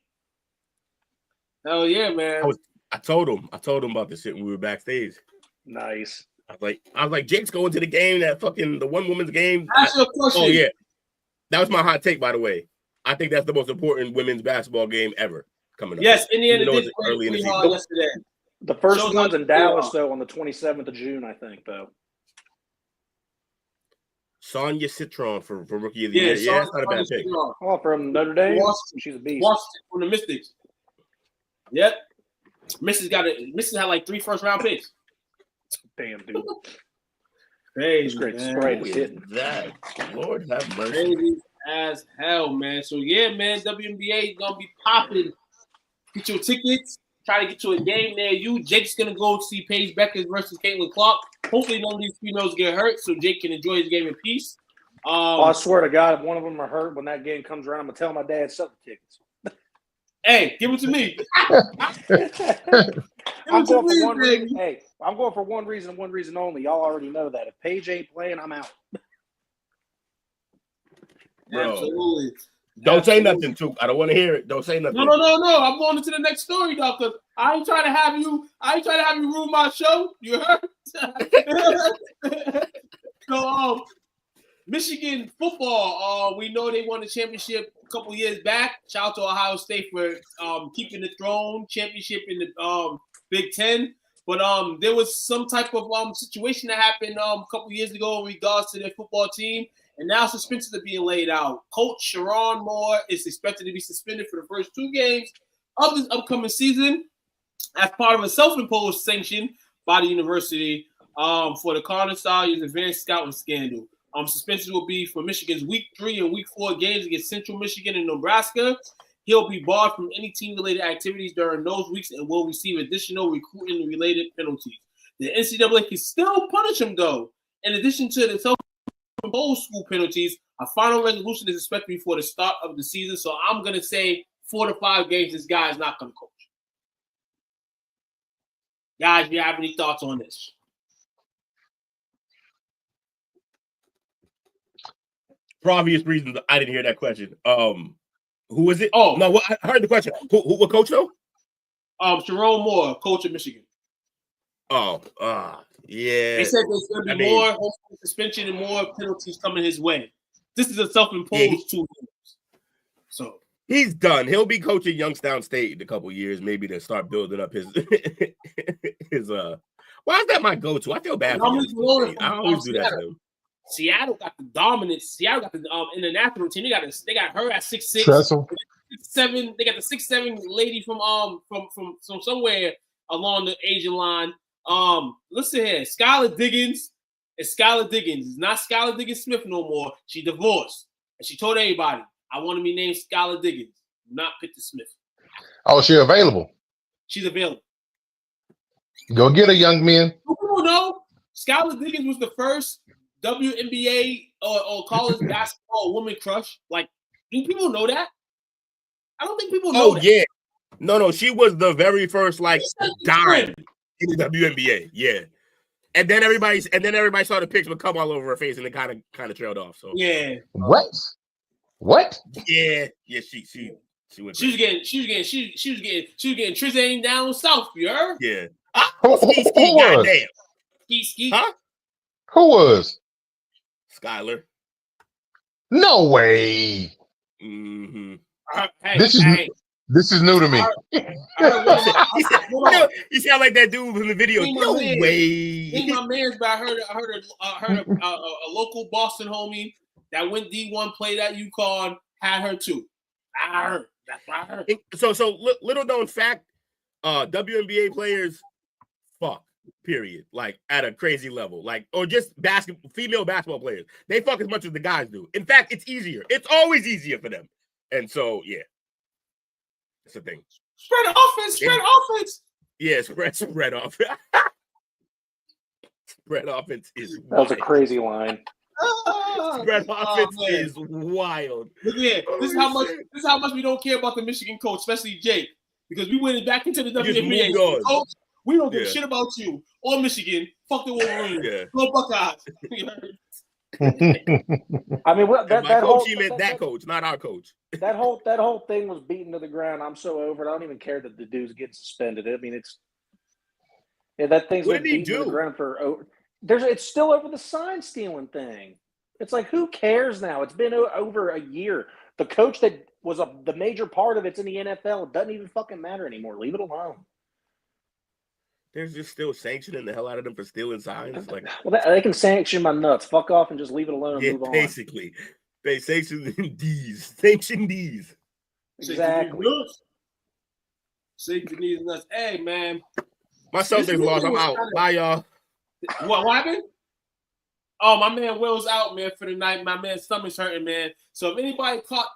Oh yeah, man. I told him about this shit when we were backstage. Nice. I was like, Jake's going to the game, the one women's game. That's your question. Oh yeah, that was my hot take, by the way. I think that's the most important women's basketball game ever coming up. Yes, Indiana did early in the season yesterday. The first one's in Dallas though on the 27th of June, I think though. Sonia Citron for Rookie of the Year. Yeah, it's not a bad pick. Oh, from Notre Dame. Washington. She's a beast. Washington from the Mystics. Yep. Mrs. had like 3 first-round picks. Damn, dude. Crazy, great. man. Great hitting. That Lord have mercy. Crazy as hell, man. So yeah, man, WNBA gonna be popping. Get your tickets. Try to get to a game near you. Jake's gonna go see Paige Beckers versus Caitlin Clark. Hopefully, none of these females get hurt, so Jake can enjoy his game in peace. I swear to God, if one of them are hurt when that game comes around, I'm gonna tell my dad sell the tickets. Hey, give it to me. I'm going for one reason. Hey, I'm going for one reason and one reason only. Y'all already know that. If Paige ain't playing, I'm out. Bro. Absolutely. Don't say nothing, too. I don't want to hear it. Don't say nothing. No. I'm going into the next story, though, because I ain't trying to have you ruin my show. You heard? So, Michigan football. We know they won the championship a couple years back. Shout out to Ohio State for keeping the throne championship in the Big Ten. But there was some type of situation that happened a couple years ago in regards to their football team. And now suspensions are being laid out. Coach Sharon Moore is expected to be suspended for the first 2 games of this upcoming season as part of a self-imposed sanction by the university for the Cardinal Stallions advanced scouting scandal. Suspensions will be for Michigan's Week 3 and Week 4 games against Central Michigan and Nebraska. He'll be barred from any team-related activities during those weeks and will receive additional recruiting-related penalties. The NCAA can still punish him, though. In addition to the self-imposed school penalties, a final resolution is expected before the start of the season. So I'm going to say 4 to 5 games this guy is not going to coach. Guys, do you have any thoughts on this? For obvious reasons, I didn't hear that question. Who is it? Oh no, I heard the question. What coach though? Sharon Moore, coach of Michigan. Yeah. They said there's going to be more suspension and more penalties coming his way. This is a self-imposed 2 years. So he's done. He'll be coaching Youngstown State in a couple years, maybe to start building up his Why is that my go-to? I feel bad for him. I always do that to him. Seattle got the dominance. Seattle got the international team. They got her at 6'6", 6'7". They got the 6'7" lady from somewhere along the Asian line. Listen here, Skylar Diggins. It's Skylar Diggins. It's not Skylar Diggins Smith no more. She divorced, and she told everybody, "I want to be named Skylar Diggins, not Peter Smith." Oh, she available? She's available. Go get a young man. People know Skylar Diggins was the first WNBA or college basketball woman crush. Like, do people know that? I don't think people know that. Yeah. No, she was the very first like dime in the WNBA. Yeah. And then everybody saw the pics would come all over her face and it kind of trailed off. So yeah. What? Yeah, she was getting Trizane down south, you heard? Yeah. Who goddamn. Ski. Huh? Who was? Skylar. No way. Mm-hmm. This is new to me. You sound like that dude in the video. No way. Ain't my man's, but I heard a local Boston homie that went D1 played at UConn had her too. I heard. That's what I heard. So little known fact, WNBA players fuck. Period. Like at a crazy level. Like, or just female basketball players. They fuck as much as the guys do. In fact, it's easier. It's always easier for them. And so yeah. That's the thing. Spread offense. Yeah, spread off. Spread offense is that was a crazy line. Spread offense is wild. Yeah, this is how much we don't care about the Michigan coach, especially Jake, because we went back into the WNBA. Coach, we don't give a shit about you or Michigan. Fuck the Wolverines. Yeah. Go Buckeyes. I mean, that whole he meant that coach, not our coach. that whole thing was beaten to the ground. I'm so over it. I don't even care that the dude's getting suspended. I mean, that thing's been beaten to the ground for over. It's still over the sign stealing thing. It's like, who cares now? It's been over a year. The coach that was the major part of it's in the NFL. It doesn't even fucking matter anymore. Leave it alone. There's just still sanctioning the hell out of them for stealing signs. Like, well, they can sanction my nuts. Fuck off and just leave it alone. And move on. Basically, they sanction these. Sanction these. Exactly. Sanction these nuts. Hey, man. My Celtics lost. I'm out. Bye, y'all. What happened? Oh, my man Will's out, man, for the night. My man's stomach's hurting, man. So if anybody caught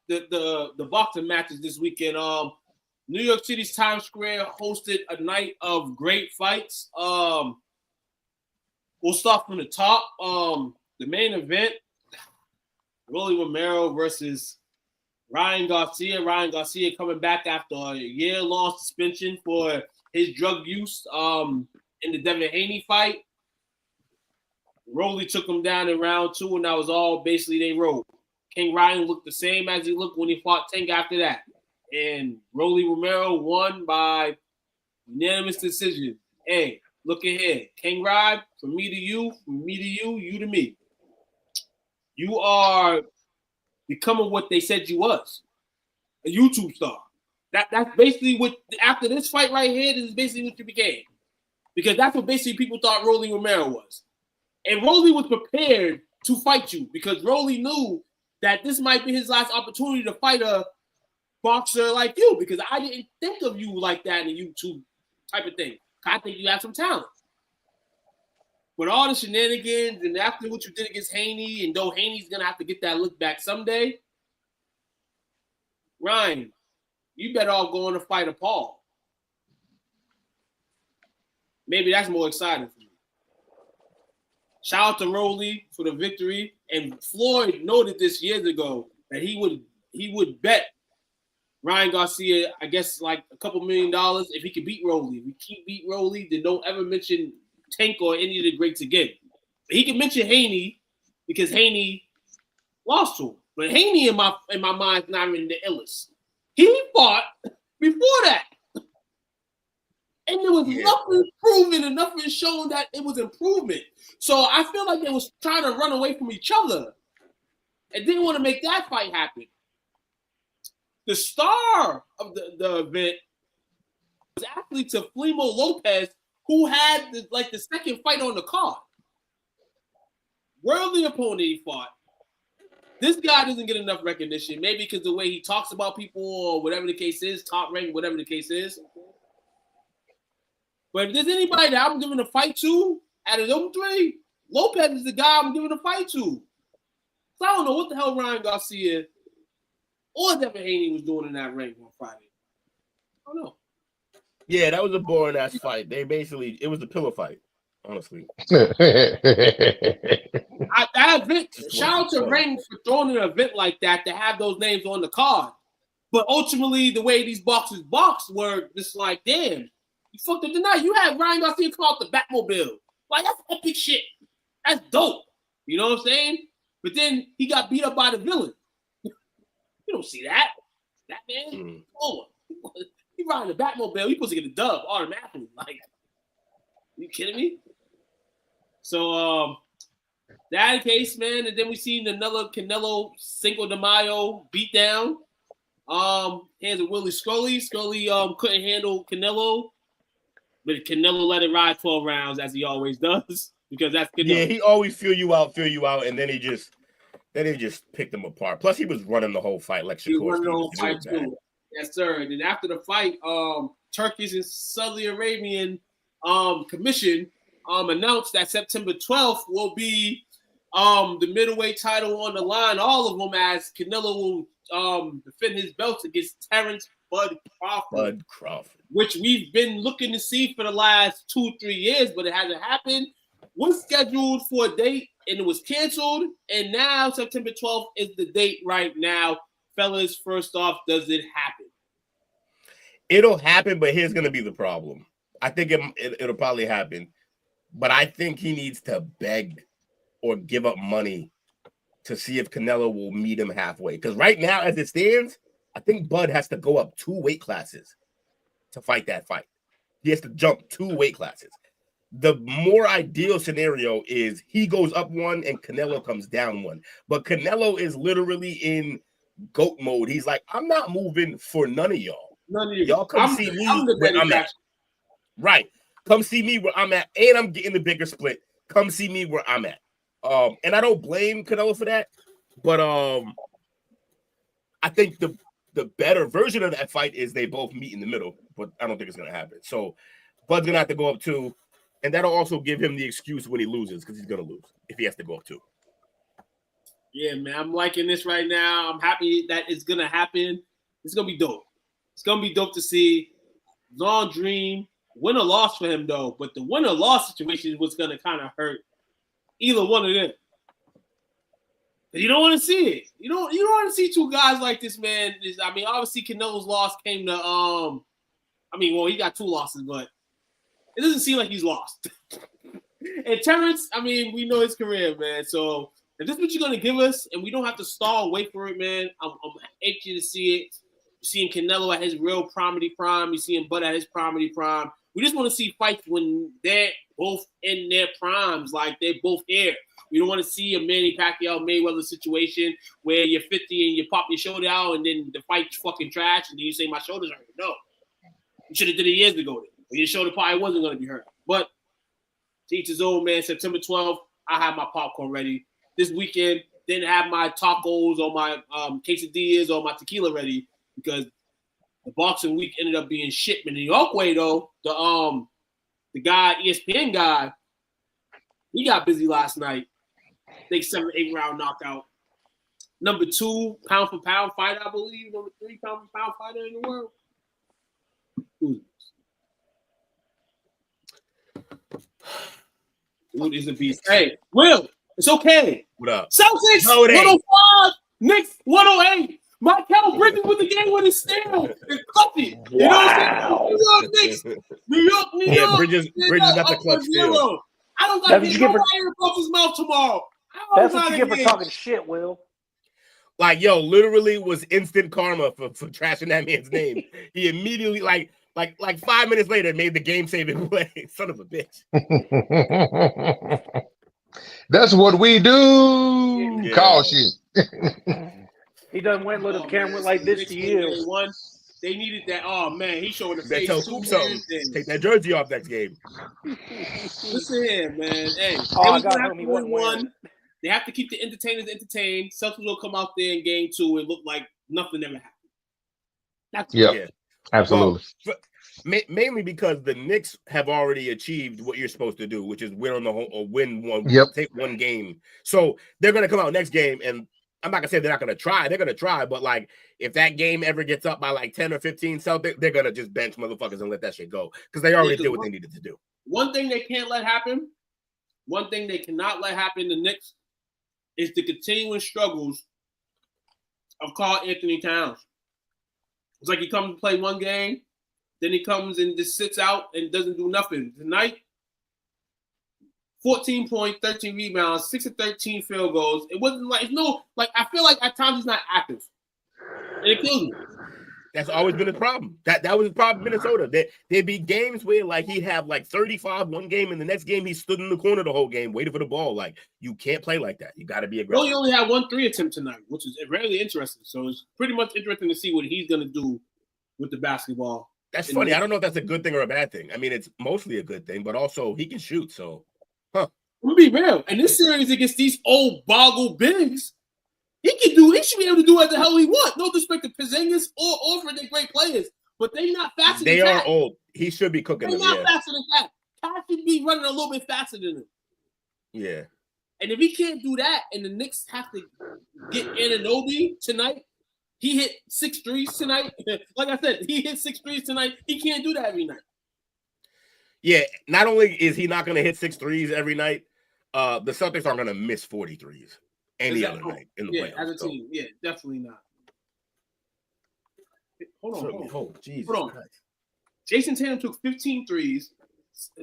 the boxing matches this weekend, New York City's Times Square hosted a night of great fights. We'll start from the top. The main event, Rolly Romero versus Ryan Garcia. Ryan Garcia coming back after a year-long suspension for his drug use in the Devin Haney fight. Rolly took him down in round 2, and that was all basically they rolled. King Ryan looked the same as he looked when he fought Tank after that. And Rolly Romero won by unanimous decision. Hey, look at here. King Ryan, from me to you, from me to you, you to me. You are becoming what they said you was. A YouTube star. That's basically what, after this fight right here, this is basically what you became. Because that's what basically people thought Rolly Romero was. And Rolly was prepared to fight you because Rolly knew that this might be his last opportunity to fight a boxer like you, because I didn't think of you like that in a YouTube type of thing. I think you have some talent. But all the shenanigans and after what you did against Haney, and though Haney's going to have to get that look back someday, Ryan, you better all go on to fight a Paul. Maybe that's more exciting for you. Shout out to Rolly for the victory. And Floyd noted this years ago that he would bet Ryan Garcia, I guess, like a couple $1 million if he could beat Rolly. If he can't beat Rolly, then don't ever mention Tank or any of the greats again. But he can mention Haney because Haney lost to him. But Haney in my mind is not even the illest. He fought before that. And there was nothing proven and nothing showing that it was improvement. So I feel like they was trying to run away from each other and didn't want to make that fight happen. The star of the event was actually Teofimo Lopez, who had the second fight on the card. Worldly opponent he fought. This guy doesn't get enough recognition, maybe because the way he talks about people or whatever the case is, top rank, whatever the case is. But if there's anybody that I'm giving a fight to out of them three, Lopez is the guy I'm giving a fight to. So I don't know what the hell Ryan Garcia or Devin Haney was doing in that ring on Friday. I don't know. Yeah, that was a boring ass fight. It was a pillow fight, honestly. That event, Just shout out to wasn't fun. Ring for throwing an event like that to have those names on the card. But ultimately, the way these boxers boxed were just like, damn, you fucked up tonight. You had Ryan Garcia come out the Batmobile. Like, that's epic shit. That's dope. You know what I'm saying? But then he got beat up by the villain. You don't see that. That man, oh, he riding the Batmobile. He supposed to get a dub automatically. Like, you kidding me? So, that case, man, and then we seen another Canelo Cinco de Mayo beatdown. Hands of Willie Scully. Scully couldn't handle Canelo, but Canelo let it ride 12 rounds as he always does because that's Canelo. Yeah, he always feel you out, and then he just picked him apart. Plus, he was running the whole fight like Shakur. He was running the whole fight too. Yes, sir. And then after the fight, Turkish and Saudi Arabian commission announced that September 12th will be the middleweight title on the line, all of them, as Canelo will defend his belt against Terrence Bud Crawford. Which we've been looking to see for the last 2-3 years, but it hasn't happened. Was scheduled for a date and it was canceled, and now September 12th is the date right now. Fellas, first off, does it happen? It'll happen, but here's going to be the problem. I think it'll probably happen, but I think he needs to beg or give up money to see if Canelo will meet him halfway. Because right now, as it stands, I think Bud has to go up 2 weight classes to fight that fight. He has to jump 2 weight classes. The more ideal scenario is he goes up 1 and Canelo comes down 1. But Canelo is literally in GOAT mode. He's like, I'm not moving for none of y'all. Y'all come see me where I'm at. Right. Come see me where I'm at. And I'm getting the bigger split. Come see me where I'm at. And I don't blame Canelo for that. But I think the better version of that fight is they both meet in the middle. But I don't think it's going to happen. So Bud's going to have to go up 2. And that'll also give him the excuse when he loses, because he's going to lose if he has to go up 2. Yeah, man. I'm liking this right now. I'm happy that it's going to happen. It's going to be dope. It's going to be dope to see. Long dream. Win or loss for him, though. But the win or loss situation was going to kind of hurt either one of them. You don't want to see it. You don't want to see 2 guys like this, man. Obviously Canelo's loss came to he got 2 losses, but it doesn't seem like he's lost. And Terrence, we know his career, man. So if this is what you're gonna give us, and we don't have to stall, wait for it, man. I'm anxious to see it. You're seeing Canelo at his real prime. You're seeing Bud at his prime. We just want to see fights when they're both in their primes, like they're both here. We don't want to see a Manny Pacquiao Mayweather situation where you're 50 and you pop your shoulder out and then the fight's fucking trash and then you say my shoulder's hurt. No. You should have did it years ago. Your shoulder probably wasn't going to be hurt. But to each his own, man. September 12th, I have my popcorn ready. This weekend, didn't have my tacos or my quesadillas or my tequila ready because the boxing week ended up being shit. In New York way, though, the guy, ESPN guy, he got busy last night. I think 7-8 round knockout. Number 2 pound for pound fighter, I believe. Number 3 pound for pound fighter in the world. Dude is a beast. Hey, Will, it's okay. What up? Celtics 105, Knicks 108. Michael Bridges with the game with his steal. It's clutchy. You know what I'm saying? New York Knicks. New York. Yeah, Bridges got the clutch steal. I don't got to get nobody in his mouth tomorrow. That's what you get for talking shit, Will. Like, literally was instant karma for trashing that man's name. He immediately, like 5 minutes later, made the game-saving play. Son of a bitch. That's what we do. Yeah. Call shit. He doesn't went little camera like this to you. They needed that. Oh man, he's showing the face. Tell Coop something. Take that jersey off next game. Listen here, man. Hey, I got him. He won. They have to keep the entertainers entertained. Celtics will come out there in game 2 and look like nothing ever happened. That's yeah, absolutely. Well, mainly because the Knicks have already achieved what you're supposed to do, which is win on the whole or win one, take one game. So they're gonna come out next game and I'm not gonna say they're not gonna try. They're gonna try, but like if that game ever gets up by like 10 or 15 Celtics, they're gonna just bench motherfuckers and let that shit go because they already did what they needed to do. One thing they can't let happen, one thing they cannot let happen the Knicks is the continuing struggles of Karl Anthony Towns. It's like he comes to play one game, then he comes and just sits out and doesn't do nothing. Tonight, 14 points, 13 rebounds, 6 of 13 field goals. It wasn't like I feel like at times he's not active. And it kills me. That's always been his problem. That was his problem in Minnesota. There'd be games where like he'd have like 35 one game, and the next game he stood in the corner the whole game waiting for the ball. Like you can't play like that. You got to be aggressive. Well, he only had 1 3 attempt tonight, which is really interesting. So it's pretty much interesting to see what he's going to do with the basketball. That's funny. I don't know if that's a good thing or a bad thing. I mean, it's mostly a good thing, but also he can shoot. So, I'm gonna be real. And this series against these old boggle bigs, he should be able to do what the hell he wants. No disrespect to Porzingis or Orford, they're great players, but they're not faster than Cat. They are old. He should be cooking them. They're not faster than Cat. Cat should be running a little bit faster than him. Yeah. And if he can't do that, and the Knicks have to get Anunoby tonight, he hit 6 threes tonight. Like I said, he hit 6 threes tonight. He can't do that every night. Yeah, not only is he not going to hit 6 threes every night, the Celtics aren't going to miss 40 threes any other night in the playoffs. As a team. Yeah, definitely not. Hold on. Jesus Hold on. Christ. Jason Tatum took 15 threes.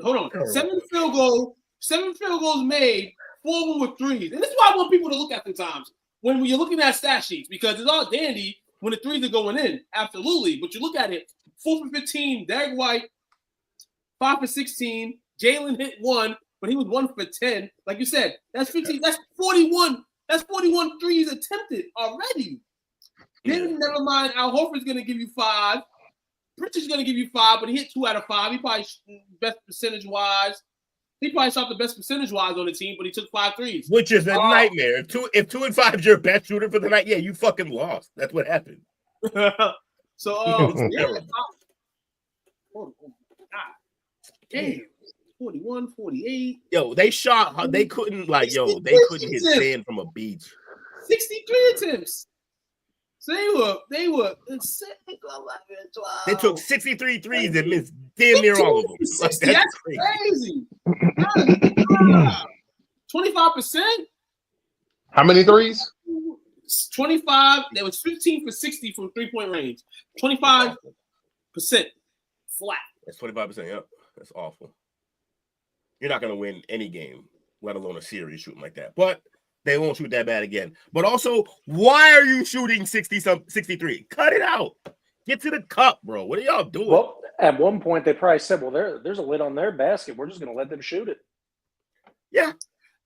Hold on. 7 field goals made, 4 of them were threes. And this is why I want people to look at sometimes when you're looking at stat sheets, because it's all dandy when the threes are going in. Absolutely. But you look at it, 4 for 15, Derek White, 5 for 16. Jalen hit 1, but he was 1 for 10. Like you said, that's 15. That's 41. That's 41 threes attempted already. Then never mind. Al Horford's going to give you 5. Pritchard's going to give you 5, but he hit 2 out of 5. He probably best percentage-wise. He probably shot the best percentage-wise on the team, but he took 5 threes. Which is a nightmare. If 2 and 5 is your best shooter for the night, yeah, you fucking lost. That's what happened. So, damn. 41, 48. Yo, they shot. They couldn't they couldn't hit sand from a beach. 63 attempts. So they were 11, 12. They took 63 threes and missed damn near all of them. Like, that's crazy. 25%. How many threes? 25. There was 15 for 60 from 3-point range. 25% flat. That's 25%. Yep, that's awful. You're not going to win any game, let alone a series shooting like that. But they won't shoot that bad again. But also, why are you shooting 63? Cut it out. Get to the cup, bro. What are y'all doing? Well, at one point, they probably said, well, there's a lid on their basket. We're just going to let them shoot it. Yeah.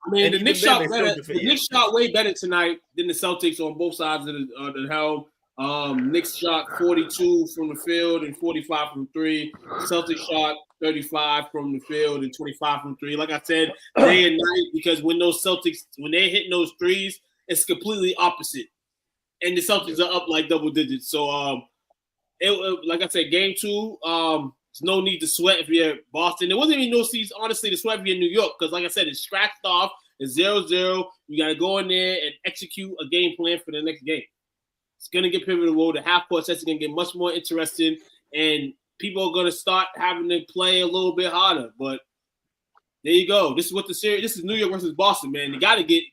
I mean, the Knicks shot better. The Knicks shot way better tonight than the Celtics on both sides of the helm. Knicks shot 42 from the field and 45 from 3. Celtics shot 35 from the field and 25 from 3. Like I said, day and night, because when those Celtics, when they're hitting those threes, it's completely opposite. And the Celtics are up like double digits. So, like I said, game 2, there's no need to sweat if you're at Boston. There wasn't even no season, honestly, to sweat if you're in New York, because like I said, it's scratched off. It's 0-0. You got to go in there and execute a game plan for the next game. It's going to get pivotal. The half-court sets are going to get much more interesting, and people are going to start having to play a little bit harder. But there you go. This is what the series. This is New York versus Boston, man. You got to get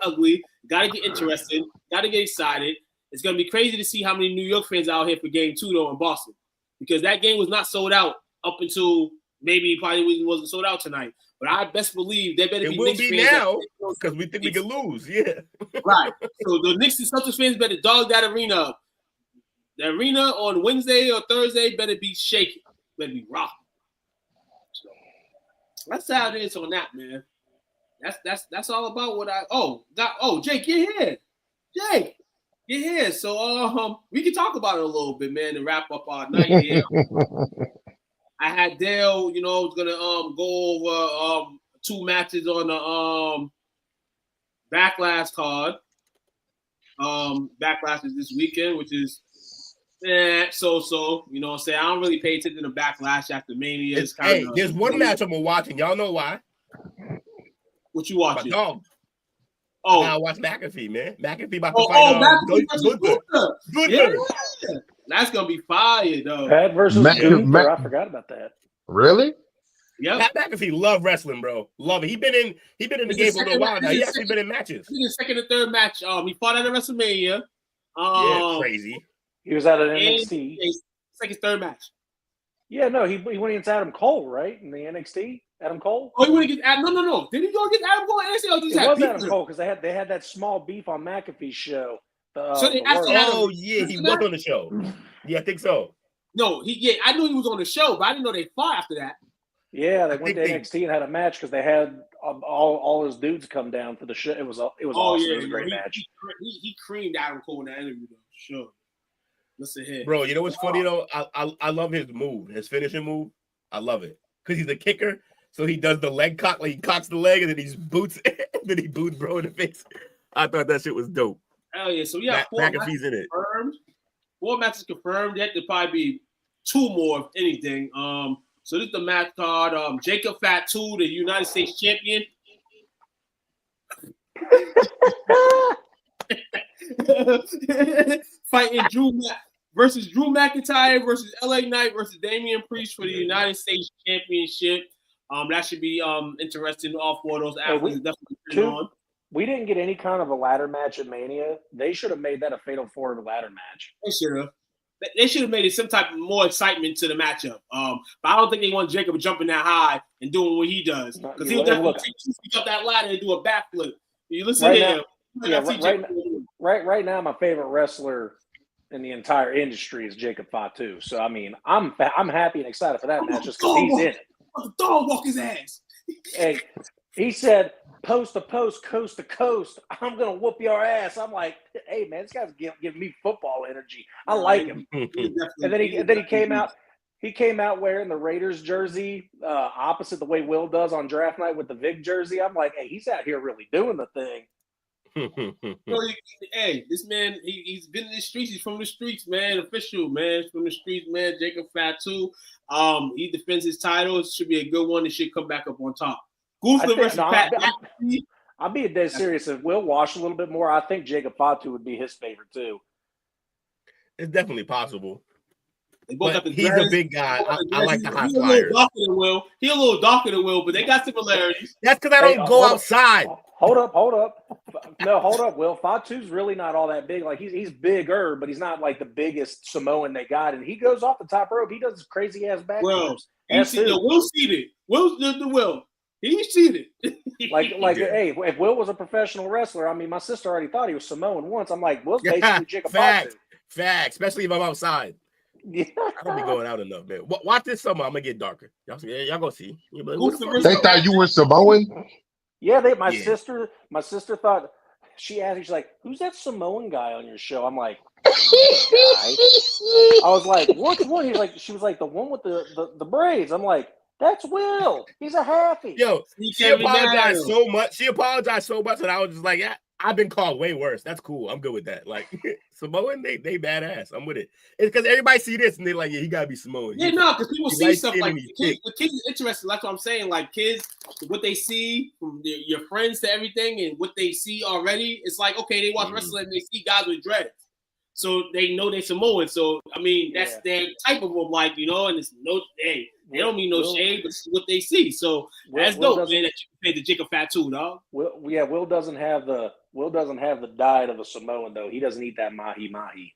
ugly. Got to get interesting. Got to get excited. It's going to be crazy to see how many New York fans are out here for game 2 though in Boston, because that game was not sold out up until maybe probably wasn't sold out tonight. But I best believe they better be. It will Knicks be fans now because we think we can lose. Yeah. Right. So the Knicks and Celtics fans better dog that arena up. The arena on Wednesday or Thursday better be shaking. Better be rocking. So that's how it is on that, man. That's all about what Jake, you're here. Jake, you're here. So we can talk about it a little bit, man, and wrap up our night here. I had Dale, was gonna go over 2 matches on the Backlash card. Backlash is this weekend, which is so. You know what I'm saying? I don't really pay attention to Backlash after Mania. There's one match I'm watching. Y'all know why? What you watching? My dog. Oh, I watch McAfee, man. McAfee about to fight. McAfee versus Gunther. Gunther. Yeah. That's gonna be fire, though. Pat versus Gunther. I forgot about that. Really? Yeah. Pat McAfee love wrestling, bro. Love it. He been in the game for a little while now. He actually been in matches. He did second and third match. He fought at a WrestleMania. Yeah, crazy. He was at an NXT. Second, third match. Yeah, no, he went against Adam Cole, right? In the NXT, Adam Cole. Oh, he went against Adam. No. Did he go against Adam Cole? It was Adam Cole because they had that small beef on McAfee's show. He was on the show. Yeah, I think so. No, I knew he was on the show, but I didn't know they fought after that. Yeah, they went to NXT and had a match because they had all his dudes come down for the show. It was awesome. Yeah, it was a great match. He creamed Adam Cole in that interview, though. Sure. Listen here, bro. You know what's funny though? I love his move, his finishing move. I love it because he's a kicker. So he does the leg cock, like he cocks the leg, and then he boots, then he boots bro in the face. I thought that shit was dope. Hell yeah! So yeah, McAfee's in it. Confirmed. 4 matches confirmed. That could probably be 2 more, if anything. So this is the match card. Jacob Fatu, the United States champion. Fighting Drew McIntyre versus LA Knight versus Damian Priest for the United States Championship. That should be interesting. All 4 of those athletes definitely on. We didn't get any kind of a ladder match at Mania. They should have made that a Fatal 4 ladder match. They should have. They should have made it some type of more excitement to the matchup. But I don't think they want Jacob jumping that high and doing what he does. Because he'll definitely take 2 feet up that ladder and do a backflip. You listen here. Right now, my favorite wrestler in the entire industry is Jacob Fatu. So I mean, I'm happy and excited for that match just because he's in it. Dog walk his ass. Hey, he said, post to post, coast to coast, I'm gonna whoop your ass. I'm like, hey man, this guy's giving me football energy. I like him. And then he came out. He came out wearing the Raiders jersey, opposite the way Will does on draft night with the Vic jersey. I'm like, hey, he's out here really doing the thing. Hey, this man, he's been in the streets. He's from the streets, man. Official, man. He's from the streets, man. Jacob Fatu. He defends his title. It should be a good one. It should come back up on top. Gunther versus Pat. I'll be dead serious. If Will washed a little bit more, I think Jacob Fatu would be his favorite too. It's definitely possible. But he's a big guy. I like the high flyers. He's a little darker than Will, but they got similarities. That's because I don't go outside. Hold up. No, hold up, Will. Fatu's really not all that big. Like he's bigger, but he's not like the biggest Samoan they got. And he goes off the top rope. He does crazy ass back. Will seated. Will. He's cheated. Hey, if Will was a professional wrestler, I mean, my sister already thought he was Samoan once. I'm like, Will's basically Jacob Fatu. Facts. Especially if I'm outside. Yeah. I don't be going out enough, man. Watch this summer. I'm gonna get darker. Y'all go see. They thought you were Samoan. Yeah, my sister thought. She asked me, she's like, "Who's that Samoan guy on your show?" I'm like, I was like, "Which one?" She was like, "The one with the braids." I'm like, "That's Will. He's a halfie." Yo, she apologized so much. And I was just like, yeah, I've been called way worse. That's cool. I'm good with that. Like Samoan, they badass. I'm with it. It's because everybody see this and they're like, yeah, he gotta be Samoan. Yeah, no, because people see stuff like the kids is interesting. That's what I'm saying. Like kids, what they see from your friends to everything, and what they see already, it's like okay, they watch wrestling and they see guys with dreads, so they know they're Samoan. So I mean, that's their type of them, like and it's no hey. They don't mean no shade, but it's what they see. So that's dope, man. That you paid the Jacob Fatu, dog. Will doesn't have the diet of a Samoan though. He doesn't eat that mahi mahi.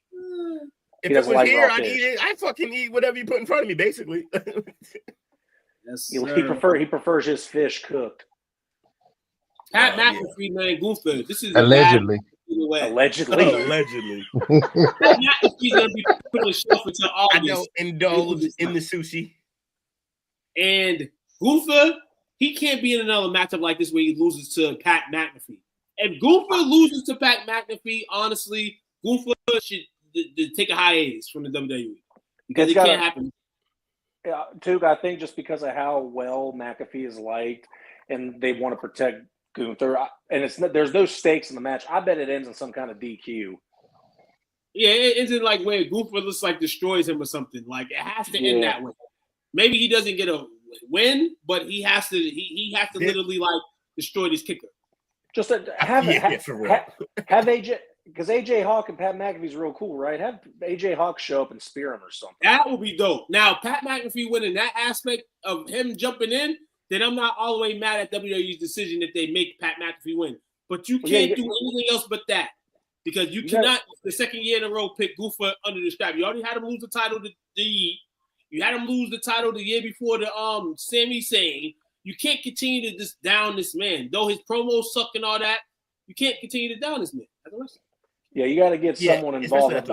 If it was here, I'd eat it. I fucking eat whatever you put in front of me, basically. He prefers his fish cooked. Pat McAfee, man, Gunther. This is allegedly. Allegedly. Pat McAfee's gonna be putting a shelf until August. I don't indulge in the sushi. And Gunther, he can't be in another matchup like this where he loses to Pat McAfee. If Gunther loses to Pat McAfee, honestly, Gunther should take a hiatus from the WWE because it can't happen. Yeah, Tug, I think just because of how well McAfee is liked, and they want to protect Gunther, and there's no stakes in the match. I bet it ends in some kind of DQ. Yeah, it ends in like where Gunther looks like destroys him or something. Like it has to end that way. Maybe he doesn't get a win, but he has to. He has to literally like destroy this kicker. Just have for real. have AJ, because AJ Hawk and Pat McAfee's real cool, right? Have AJ Hawk show up and spear him or something. That would be dope. Now, Pat McAfee winning that aspect of him jumping in, then I'm not all the way mad at WWE's decision that they make Pat McAfee win. But you can't do anything else but that. Because you cannot, the second year in a row, pick Gufa under the strap. You already had him lose the title to Yeet. You had him lose the title the year before to Sami Zayn. You can't continue to just down this man. Though his promos suck and all that, you can't continue to down this man. Yeah, you got to get someone involved.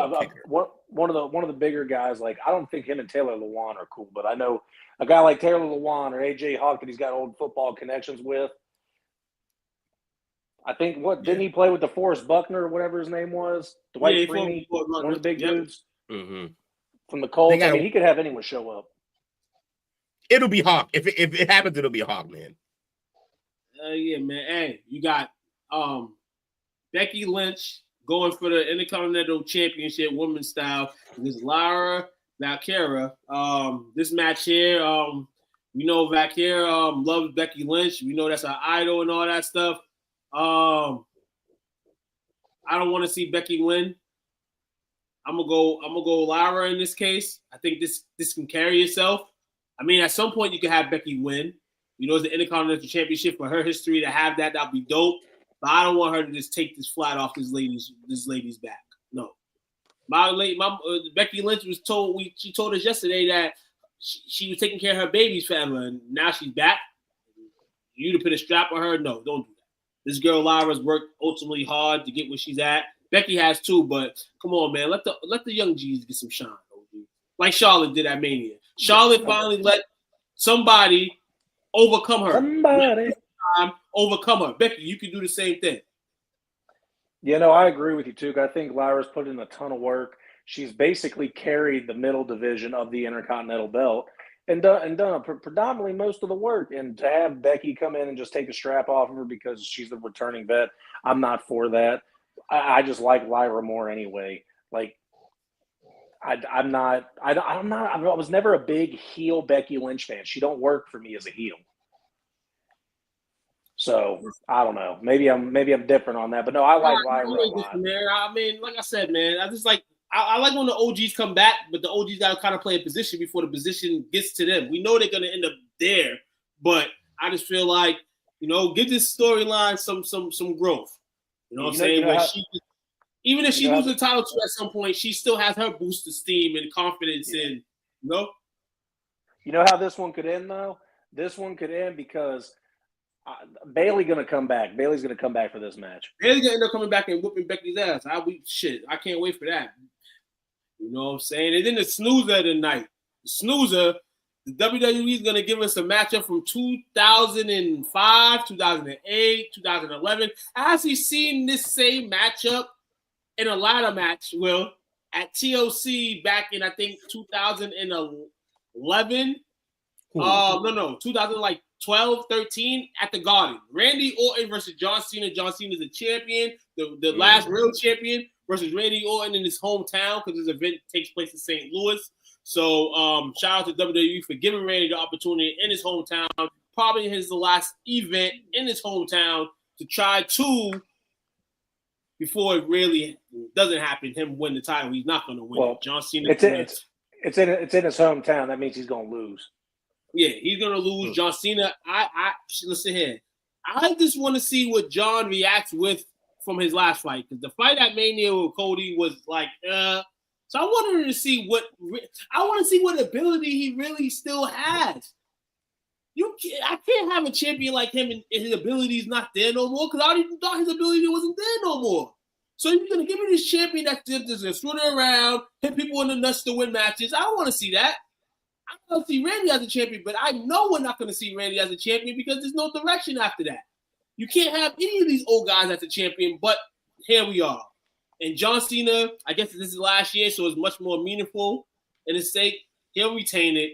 One of the bigger guys, like I don't think him and Taylor Lewan are cool, but I know a guy like Taylor Lewan or AJ Hawk that he's got old football connections with. I think didn't he play with DeForest Buckner or whatever his name was? Dwight Freeney, one of the big dudes from the Colts. I mean, he could have anyone show up. It'll be Hawk. If it happens, it'll be Hawk, man. Yeah, man. Hey, you got Becky Lynch going for the Intercontinental Championship women's style against Lara Valkyria. This match here, we know Valkyria loves Becky Lynch. We know that's her idol and all that stuff. I don't want to see Becky win. I'm gonna go Lara in this case. I think this can carry itself. I mean, at some point you can have Becky win. You know, it's the Intercontinental Championship for her history to have that'd be dope. But I don't want her to just take this flat off this lady's back. No, Becky Lynch was told she told us yesterday that she was taking care of her babies forever, and now she's back. You to put a strap on her? No, don't do that. This girl Lara's worked ultimately hard to get where she's at. Becky has too, but come on, man, let the young G's get some shine, OG. Like Charlotte did at Mania. Charlotte finally let somebody overcome her. Overcome her. Becky, you can do the same thing. Yeah, no, I agree with you too. I think Lyra's put in a ton of work. She's basically carried the middle division of the Intercontinental belt and done predominantly most of the work. And to have Becky come in and just take the strap off of her because she's the returning vet, I'm not for that. I just like Lyra more anyway. Like, I was never a big heel Becky Lynch fan. She don't work for me as a heel. So I don't know. Maybe I'm different on that, but no, I like Lyra a lot. I mean, like I said, man, I just like I like when the OGs come back, but the OGs got to kind of play a position before the position gets to them. We know they're going to end up there, but I just feel like, you know, give this storyline some growth. You know what I'm saying? Even if she loses the title to at some point, she still has her boost of steam and confidence in, you know? You know how this one could end, though? This one could end because Bayley's going to come back. Bayley's going to come back for this match. Bayley's going to end up coming back and whooping Becky's ass. I can't wait for that. You know what I'm saying? And then the snoozer of the night. The snoozer, the WWE is going to give us a matchup from 2005, 2008, 2011. I actually seen this same matchup in a ladder match, Will, at TOC back in, I think, 2011. 2012, 13 at the Garden. Randy Orton versus John Cena. John Cena is the champion, the last real champion, versus Randy Orton in his hometown because this event takes place in St. Louis. So shout out to WWE for giving Randy the opportunity in his hometown, probably his last event in his hometown to try to, before it really doesn't happen, him win the title. He's not going to win. Well, John Cena. It's in his hometown. That means he's going to lose. Yeah, he's going to lose. John Cena, I listen here. I just want to see what John reacts with from his last fight, because the fight at Mania with Cody was like, so I wanted to see what ability he really still has. I can't have a champion like him and his ability is not there no more, because I already thought his ability wasn't there no more. So you're going to give me this champion that's just going to swing around, hit people in the nuts to win matches. I don't want to see that. I want to see Randy as a champion, but I know we're not going to see Randy as a champion because there's no direction after that. You can't have any of these old guys as a champion, but here we are. And John Cena, I guess this is last year, so it's much more meaningful in his sake. He'll retain it.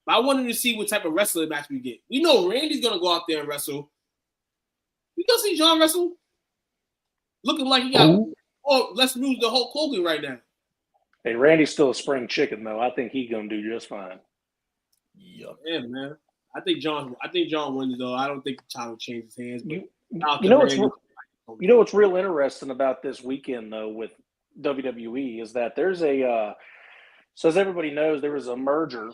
But I wanted to see what type of wrestling match we get. We know Randy's going to go out there and wrestle. We going to see John wrestle? Looking like he got less news than Hulk Hogan right now. Hey, Randy's still a spring chicken, though. I think he's going to do just fine. Yeah, man. I think John wins, though. I don't think the title changes hands. But you know what's You know what's real interesting about this weekend, though, with WWE is that there's so as everybody knows, there was a merger.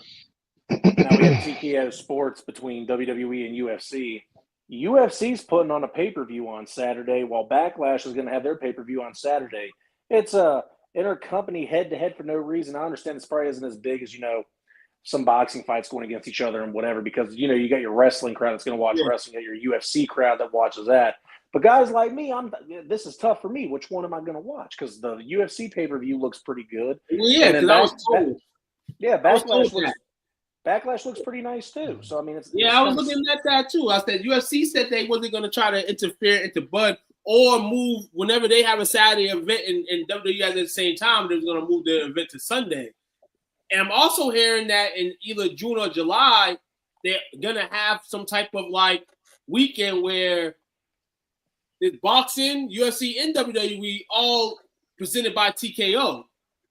Now we have TKO Sports between WWE and UFC. UFC's putting on a pay-per-view on Saturday, while Backlash is going to have their pay-per-view on Saturday. It's a intercompany head-to-head for no reason. I understand this probably isn't as big as, some boxing fights going against each other and whatever, because, you got your wrestling crowd that's going to watch wrestling, you got your UFC crowd that watches that. But guys like me, this is tough for me. Which one am I going to watch? Because the UFC pay-per-view looks pretty good. Well, yeah, because I was told. Backlash looks pretty nice too. So I mean, I was looking at that too. I said UFC said they wasn't going to try to interfere into Bud or move whenever they have a Saturday event and WWE at the same time. They're going to move the event to Sunday. And I'm also hearing that in either June or July, they're going to have some type of like weekend where there's boxing, UFC, and WWE all presented by TKO.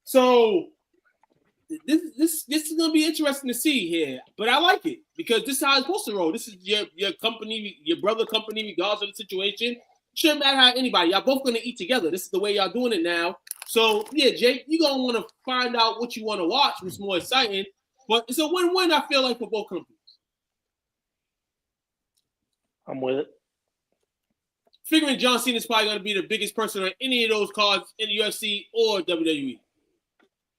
So this is going to be interesting to see here. But I like it because this is how it's supposed to roll. This is your company, your brother company, regardless of the situation. Shouldn't matter how anybody. Y'all both going to eat together. This is the way y'all doing it now. So, yeah, Jake, you're going to want to find out what you want to watch, which is more exciting. But it's a win-win, I feel like, for both companies. I'm with it. Figuring John Cena is probably going to be the biggest person on any of those cards in the UFC or WWE.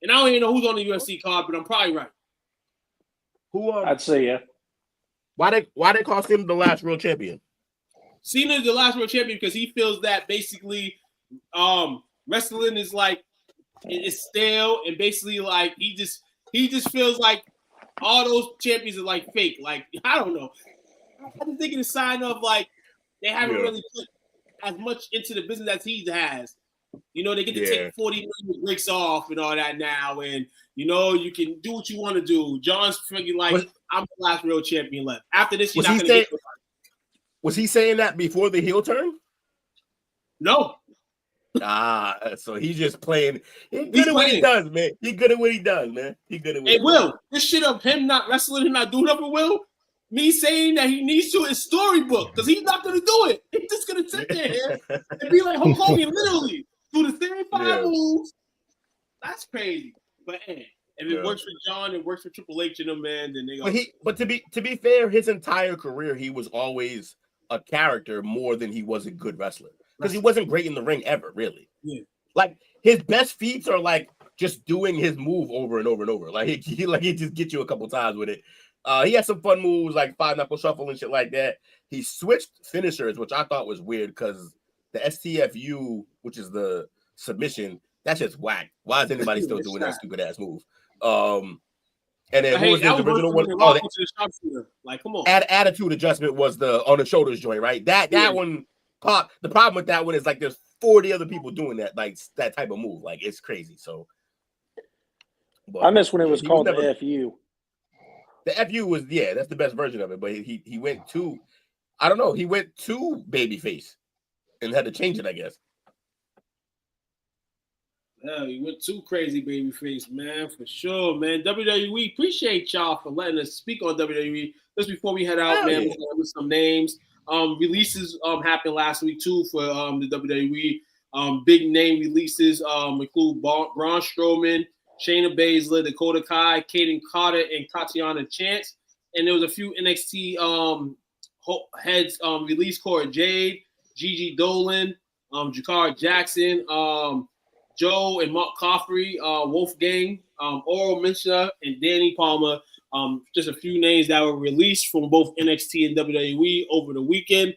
And I don't even know who's on the UFC card, but I'm probably right. I'd say, yeah. Why they call him the last real champion? Cena is the last world champion because he feels that basically wrestling is like it's stale and basically like he just feels like all those champions are like fake. Like I don't know. I just think it's a sign of like they haven't really put as much into the business as he has. They get to take 40 million breaks off and all that now, and you can do what you want to do. John's figuring like I'm the last real champion left. After this, he's not going to get. Was he saying that before the heel turn? No. So he's just playing. He's good at what he does, man. He's good at what he does, man. He's good at what he does. Will, this shit of him not wrestling, him not doing nothing, Will, me saying that he needs to is storybook because he's not going to do it. He's just going to sit there and be like Hulk Hogan, literally, do the same 5 moves. That's crazy. But hey, if it works for John, it works for Triple H and them, man, then they go. But to be fair, his entire career, he was always a character more than he was a good wrestler because he wasn't great in the ring ever, really. Yeah. Like his best feats are like just doing his move over and over and over. Like he just get you a couple times with it. He had some fun moves like 5-knuckle shuffle and shit like that. He switched finishers, which I thought was weird because the STFU, which is the submission, that's just whack. Why is anybody still doing that stupid ass move? And then what was his original one? Oh, like, come on. Attitude adjustment was the on the shoulders joint, right? That one. The problem with that one is like there's 40 other people doing that, like that type of move. Like it's crazy. So I miss when it was called the FU. The FU was that's the best version of it. But he went to, I don't know, he went to babyface and had to change it, I guess. Yeah, you went too crazy, babyface, man, for sure, man. WWE, appreciate y'all for letting us speak on WWE. Just before we head out, man, with some names. Releases happened last week too for the WWE. Big name releases include Braun Strowman, Shayna Baszler, Dakota Kai, Kaden Carter, and Tatiana Chance. And there was a few NXT heads released: Cora Jade, Gigi Dolan, Jakar Jackson, Joe and Mark Coffrey, Wolfgang, Oral Mensah, and Danny Palmer. Just a few names that were released from both NXT and WWE over the weekend.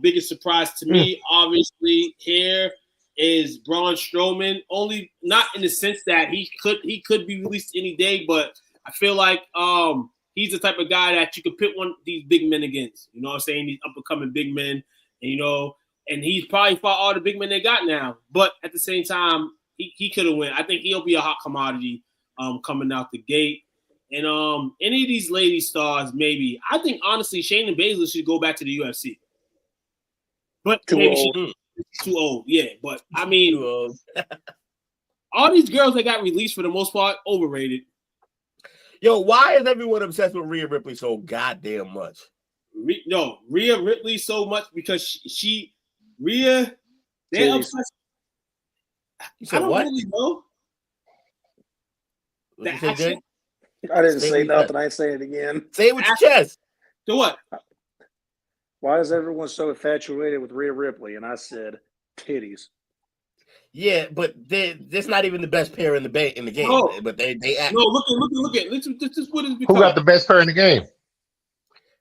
Biggest surprise to me, obviously, here is Braun Strowman. Only not in the sense that he could be released any day, but I feel like he's the type of guy that you could pit one of these big men against. You know what I'm saying? These up-and-coming big men, and he's probably fought all the big men they got now. But at the same time, he could have won. I think he'll be a hot commodity coming out the gate. And any of these lady stars, maybe. I think, honestly, Shayna Baszler should go back to the UFC. But maybe she's too old. Yeah, but, I mean, all these girls that got released, for the most part, overrated. Yo, why is everyone obsessed with Rhea Ripley so goddamn much? Rhea Ripley so much because she Rhea, they're Titties. obsessed. You I said don't what? really know. What you The say, action, Jay? I didn't Say say it nothing. I ain't saying it again. Say it with your chest. the what? Why is everyone so infatuated with Rhea Ripley? And I said, titties. Yeah, but that's not even the best pair in the game. No. But they act. No, look at. This is what it's Who become. got the best pair in the game?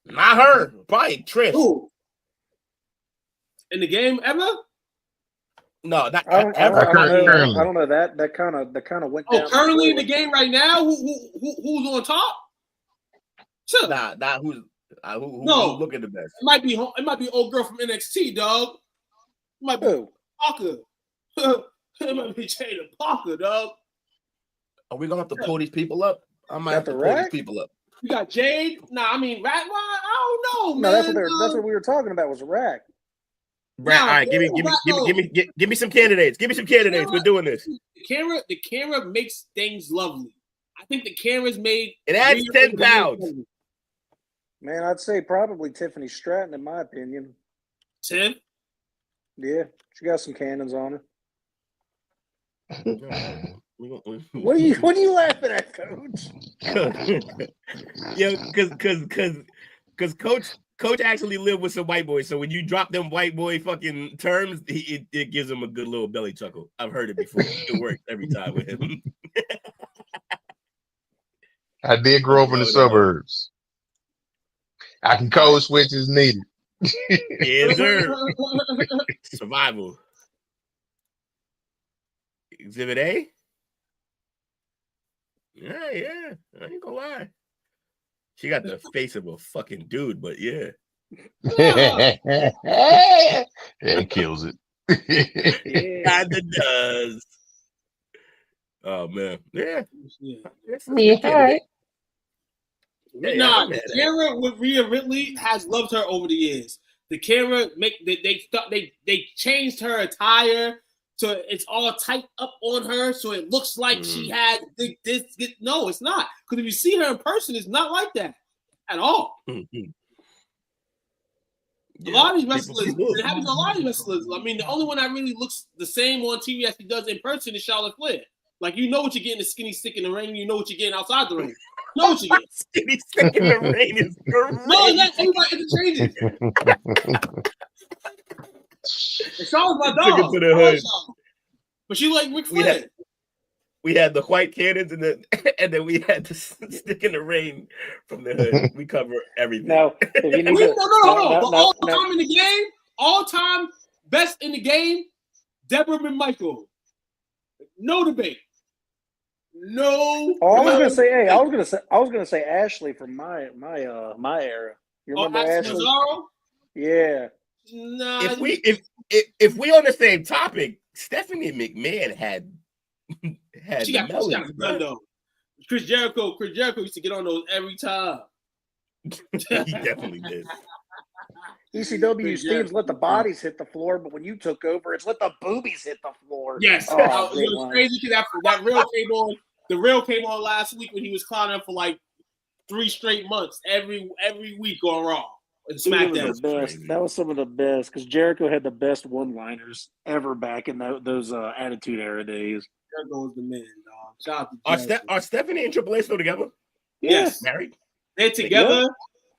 Not her. Probably Trish. Who? In the game ever? No, not I don't ever. Currently. know that kind of went down. Oh, currently in the game right now, who's on top? Sure. Nah. Who's No. who's looking the best? It might be old girl from NXT, dog. It might be Who? Parker. It might be Jada Parker, dog. Are we gonna have to pull these people up? I might have Got to the pull these rack? people up. You got Jade. Nah, I mean, I don't know, No, man. that's what we were talking about was a rack. Brad, Nah, all right, give me some candidates. Give me some candidates. We're doing this. The camera makes things lovely. I think the camera's made. It adds 10 pounds. Man, I'd say probably Tiffany Stratton, in my opinion. 10. Yeah, she got some cannons on her. What are you laughing at, Coach? Yeah, because Coach actually lived with some white boys. So when you drop them white boy fucking terms, it gives him a good little belly chuckle. I've heard it before. It works every time with him. I did grow up in the suburbs. I can code switch as needed. Yes, sir. Survival. Exhibit A? Yeah. I ain't gonna lie. She got the face of a fucking dude, but yeah. It kills it. Kinda does. Oh man. Yeah. Me, hi. Nah, the camera with Rhea Ripley has loved her over the years. The camera they changed her attire so it's all tight up on her, so it looks like she had this. No, it's not. Because if you see her in person, it's not like that at all. Yeah, a lot of these wrestlers, it happens to a lot of wrestlers. I mean, the only one that really looks the same on TV as he does in person is Charlotte Flair. Like, you know what you're getting a skinny stick in the ring, you know what you're getting outside the ring. You know what you're getting. Skinny stick in the ring is great. No, that's everybody interchanges. And Charlotte's my dog. To the hood. But she like Ric Flair. We had the white cannons and then we had the stick in the ring from the hood. We cover everything. No, if you need all time in the game, all time best in the game, Deborah McMichael. No debate. No. Oh, I was gonna say Ashley from my era. You remember Ashley? Mazzaro? Yeah. Nah. If we on the same topic, Stephanie McMahon had she got the gun though. Chris Jericho used to get on those every time. He definitely did. ECW's teams let the bodies hit the floor, but when you took over, it's let the boobies hit the floor. Yes. It was crazy because that rail came on. The rail came on last week when he was clowning for like 3 straight months every week on Raw and SmackDown. That was some of the best because Jericho had the best one-liners ever back in those Attitude Era days. Jericho was the man, dog. Shout out to Are Stephanie and Triple H still together? Yes. Married? They're together. Yeah.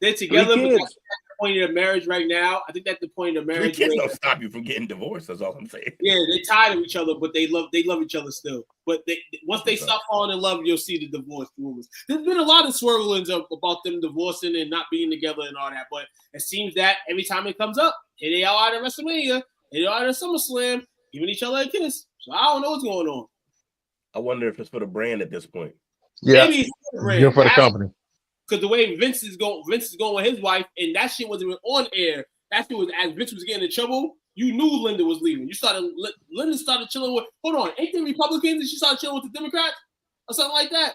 They're together, but that's at the point of their marriage right now. I think that's the point of marriage. 3 kids don't stop you from getting divorced. That's all I'm saying. Yeah, they're tired of each other, but they love each other still. But once they stop falling in love, you'll see the divorce rumors. There's been a lot of swirlings about them divorcing and not being together and all that. But it seems that every time it comes up, here they are at WrestleMania, here they are at SummerSlam, giving each other a kiss. So I don't know what's going on. I wonder if it's for the brand at this point. Yeah, maybe it's for the brand. Good for the company. Because the way Vince is going with his wife, and that shit wasn't even on air. That shit was as Vince was getting in trouble. You knew Linda was leaving. Linda started chilling with. Hold on, ain't they Republicans? And she started chilling with the Democrats or something like that.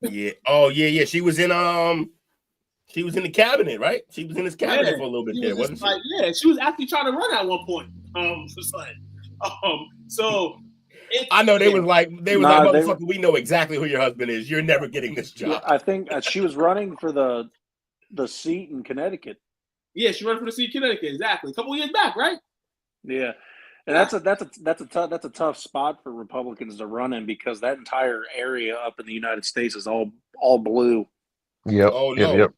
Yeah. Oh yeah. She was in the cabinet, right? She was in his cabinet for a little bit there, wasn't she? Yeah, she was actually trying to run at one point. So. I know they was like, motherfucker, we know exactly who your husband is. You're never getting this job. Yeah, I think she was running for the seat in Connecticut. Yeah, she ran for the city of Connecticut. Exactly. A couple years back, right? Yeah. And that's a tough spot for Republicans to run in because that entire area up in the United States is all blue. Yep. Oh no, Yep.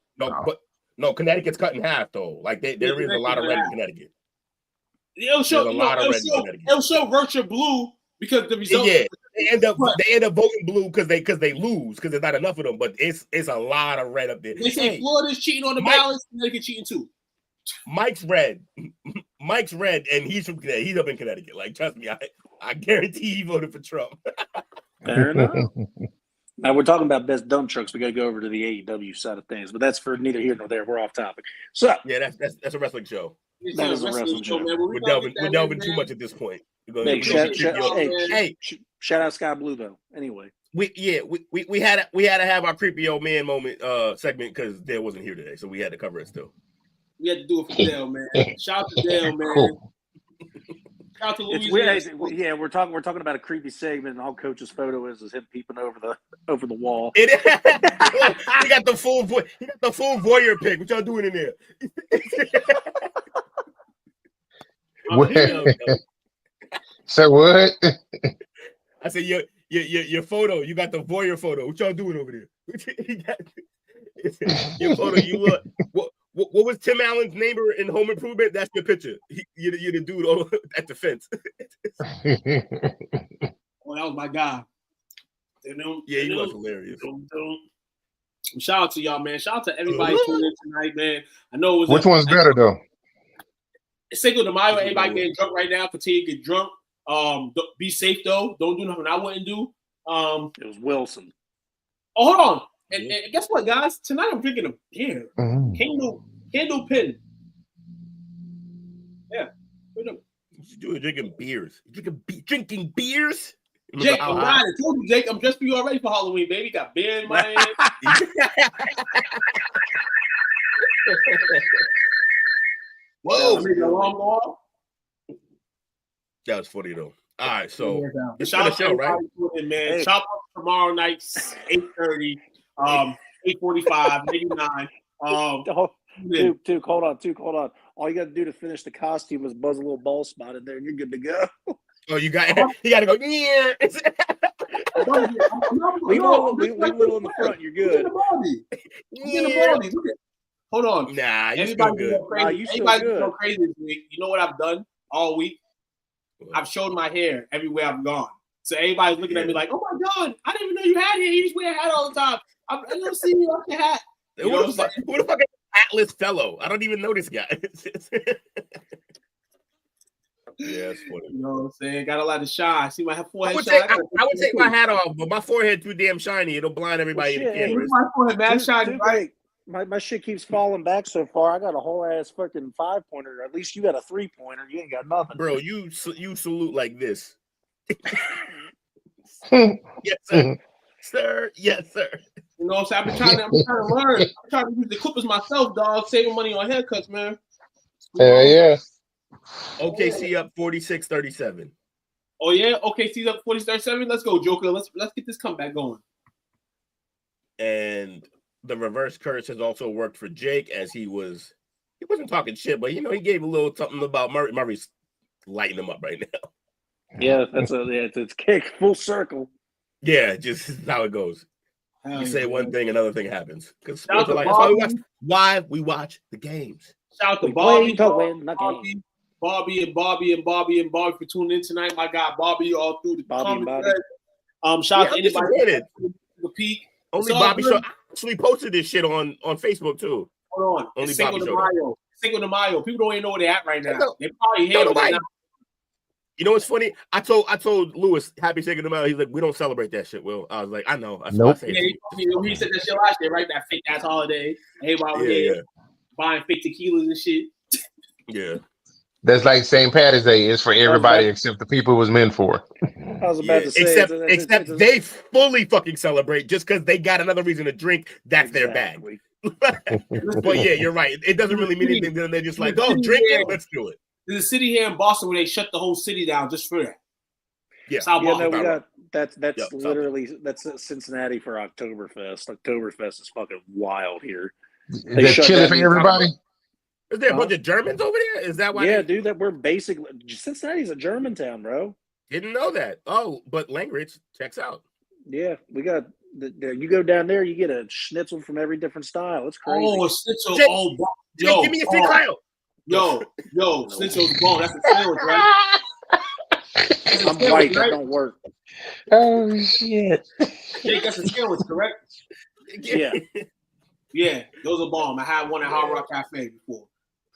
no, Connecticut's cut in half though. Like there is a lot of red in Connecticut. It'll show virtual blue because the result. Yeah, they end up voting blue because they lose because there's not enough of them. But it's a lot of red up there. They say Florida's cheating on the ballots, Connecticut cheating too. Mike's red, and he's from Connecticut. He's up in Connecticut. Like, trust me, I guarantee he voted for Trump. Fair enough. Now we're talking about best dump trucks. We got to go over to the AEW side of things, but that's for neither here nor there. We're off topic. So yeah, that's a wrestling show. That is a wrestling show. Man. We're delving too much at this point. Shout out Sky Blue though. Anyway, we had to have our creepy old man moment segment because Dale wasn't here today, so we had to cover it still. We had to do it for Dale, man. Shout out to Dale, man. Cool. Shout out to Louisiana. Yeah, we're talking about a creepy segment, and all Coach's photo is him peeping over the wall. He got the full voyeur pic. What y'all doing in there? So what? I said your photo. You got the voyeur photo. What y'all doing over there? Your photo. You look. What was Tim Allen's neighbor in Home Improvement? That's your picture. You're the dude at the fence. Oh, that was my guy. He was hilarious. Shout out to y'all, man. Shout out to everybody tuning in tonight, man. I know it was. Which one's better though? Cinco de Mayo. Everybody getting drunk right now. Continue to get drunk. Be safe though. Don't do nothing I wouldn't do. It was Wilson. Oh, hold on. And guess what, guys? Tonight I'm drinking a beer. Candle pin. Yeah. You're drinking beers. Drinking beers? Jake, I'm lying. I told you, Jake, I'm dressed for you already for Halloween, baby. Got beer in my hand. Whoa. That was funny though. All right, so shout out to show, right? Man. Hey. Shop up tomorrow night, 8:30, 8:45, 89. Duke, hold on. All you got to do to finish the costume is buzz a little ball spot in there, and you're good to go. Oh, you got to go. Yeah. Leave a little in the front. You're good. Hold on. Nah, you still good. Everybody's going crazy this week. You know what I've done all week? I've showed my hair everywhere I've gone. So everybody's looking at me like, oh my God, I didn't even know you had hair. You just wear a hat all the time. I never see you off your hat. Who the fuck is Atlas Fellow? I don't even know this guy. Yeah, it's funny. You know what I'm saying? Got a lot of shine. See my forehead shine? I would take my hat off, but my forehead too damn shiny. It'll blind everybody in the camera. My forehead mad shiny, right? My shit keeps falling back so far. I got a whole ass fucking 5-pointer. At least you got a 3-pointer. You ain't got nothing, bro. You salute like this. Yes, sir. Sir, yes, sir. You know what I'm saying? I'm trying to learn. I'm trying to use the clippers myself, dog. Saving money on haircuts, man. Yeah. OKC up 46-37. Oh yeah, OKC's up 46-37. Let's go, Joker. Let's get this comeback going. And the reverse curse has also worked for Jake, as he wasn't talking shit, but he gave a little something about Murray. Murray's lighting him up right now. Yeah, it's kick full circle. Yeah, just how it goes. You say one thing, another thing happens. Because that's why we watch the games. Shout out to Bobby for tuning in tonight. My guy Bobby all through the Bobby. Shout out to anybody the peak. Only Bobby show. I actually posted this shit on Facebook too. Hold on. Only Cinco Bobby de Mayo. Cinco de Mayo. People don't even know where they're at right now. They probably here. You know what's funny? I told Lewis happy Cinco de Mayo. He's like, we don't celebrate that shit. Will I was like, I know. Nope. He said that shit last year, right? That fake ass holiday. Everybody buying fake tequilas and shit. Yeah. That's like St. Patrick's Day is for everybody except the people it was meant for. I was about to say, except they fully fucking celebrate just because they got another reason to drink. That's their bag. But yeah, you're right. It doesn't really mean anything. Then they're just like, oh, drink it. Let's do it. There's a city here in Boston where they shut the whole city down just for that. Yeah, we got that's literally that's Cincinnati for Oktoberfest. Oktoberfest is fucking wild here. Is that chilly for everybody? Is there a bunch of Germans over there? Is that why? Yeah, dude, that we're basically Cincinnati's a German town, bro. Didn't know that. Oh, but Langridge checks out. Yeah, we got you go down there, you get a schnitzel from every different style. It's crazy. Oh, a schnitzel. Jake, Oh, Jake, give me a stick, Kyle. Yo, schnitzel's bone. That's a sandwich, right? I'm white. That don't work. Oh shit! Jake, that's a sandwich, correct? Yeah. Yeah, those are bomb. I had one at Hard Rock Cafe before.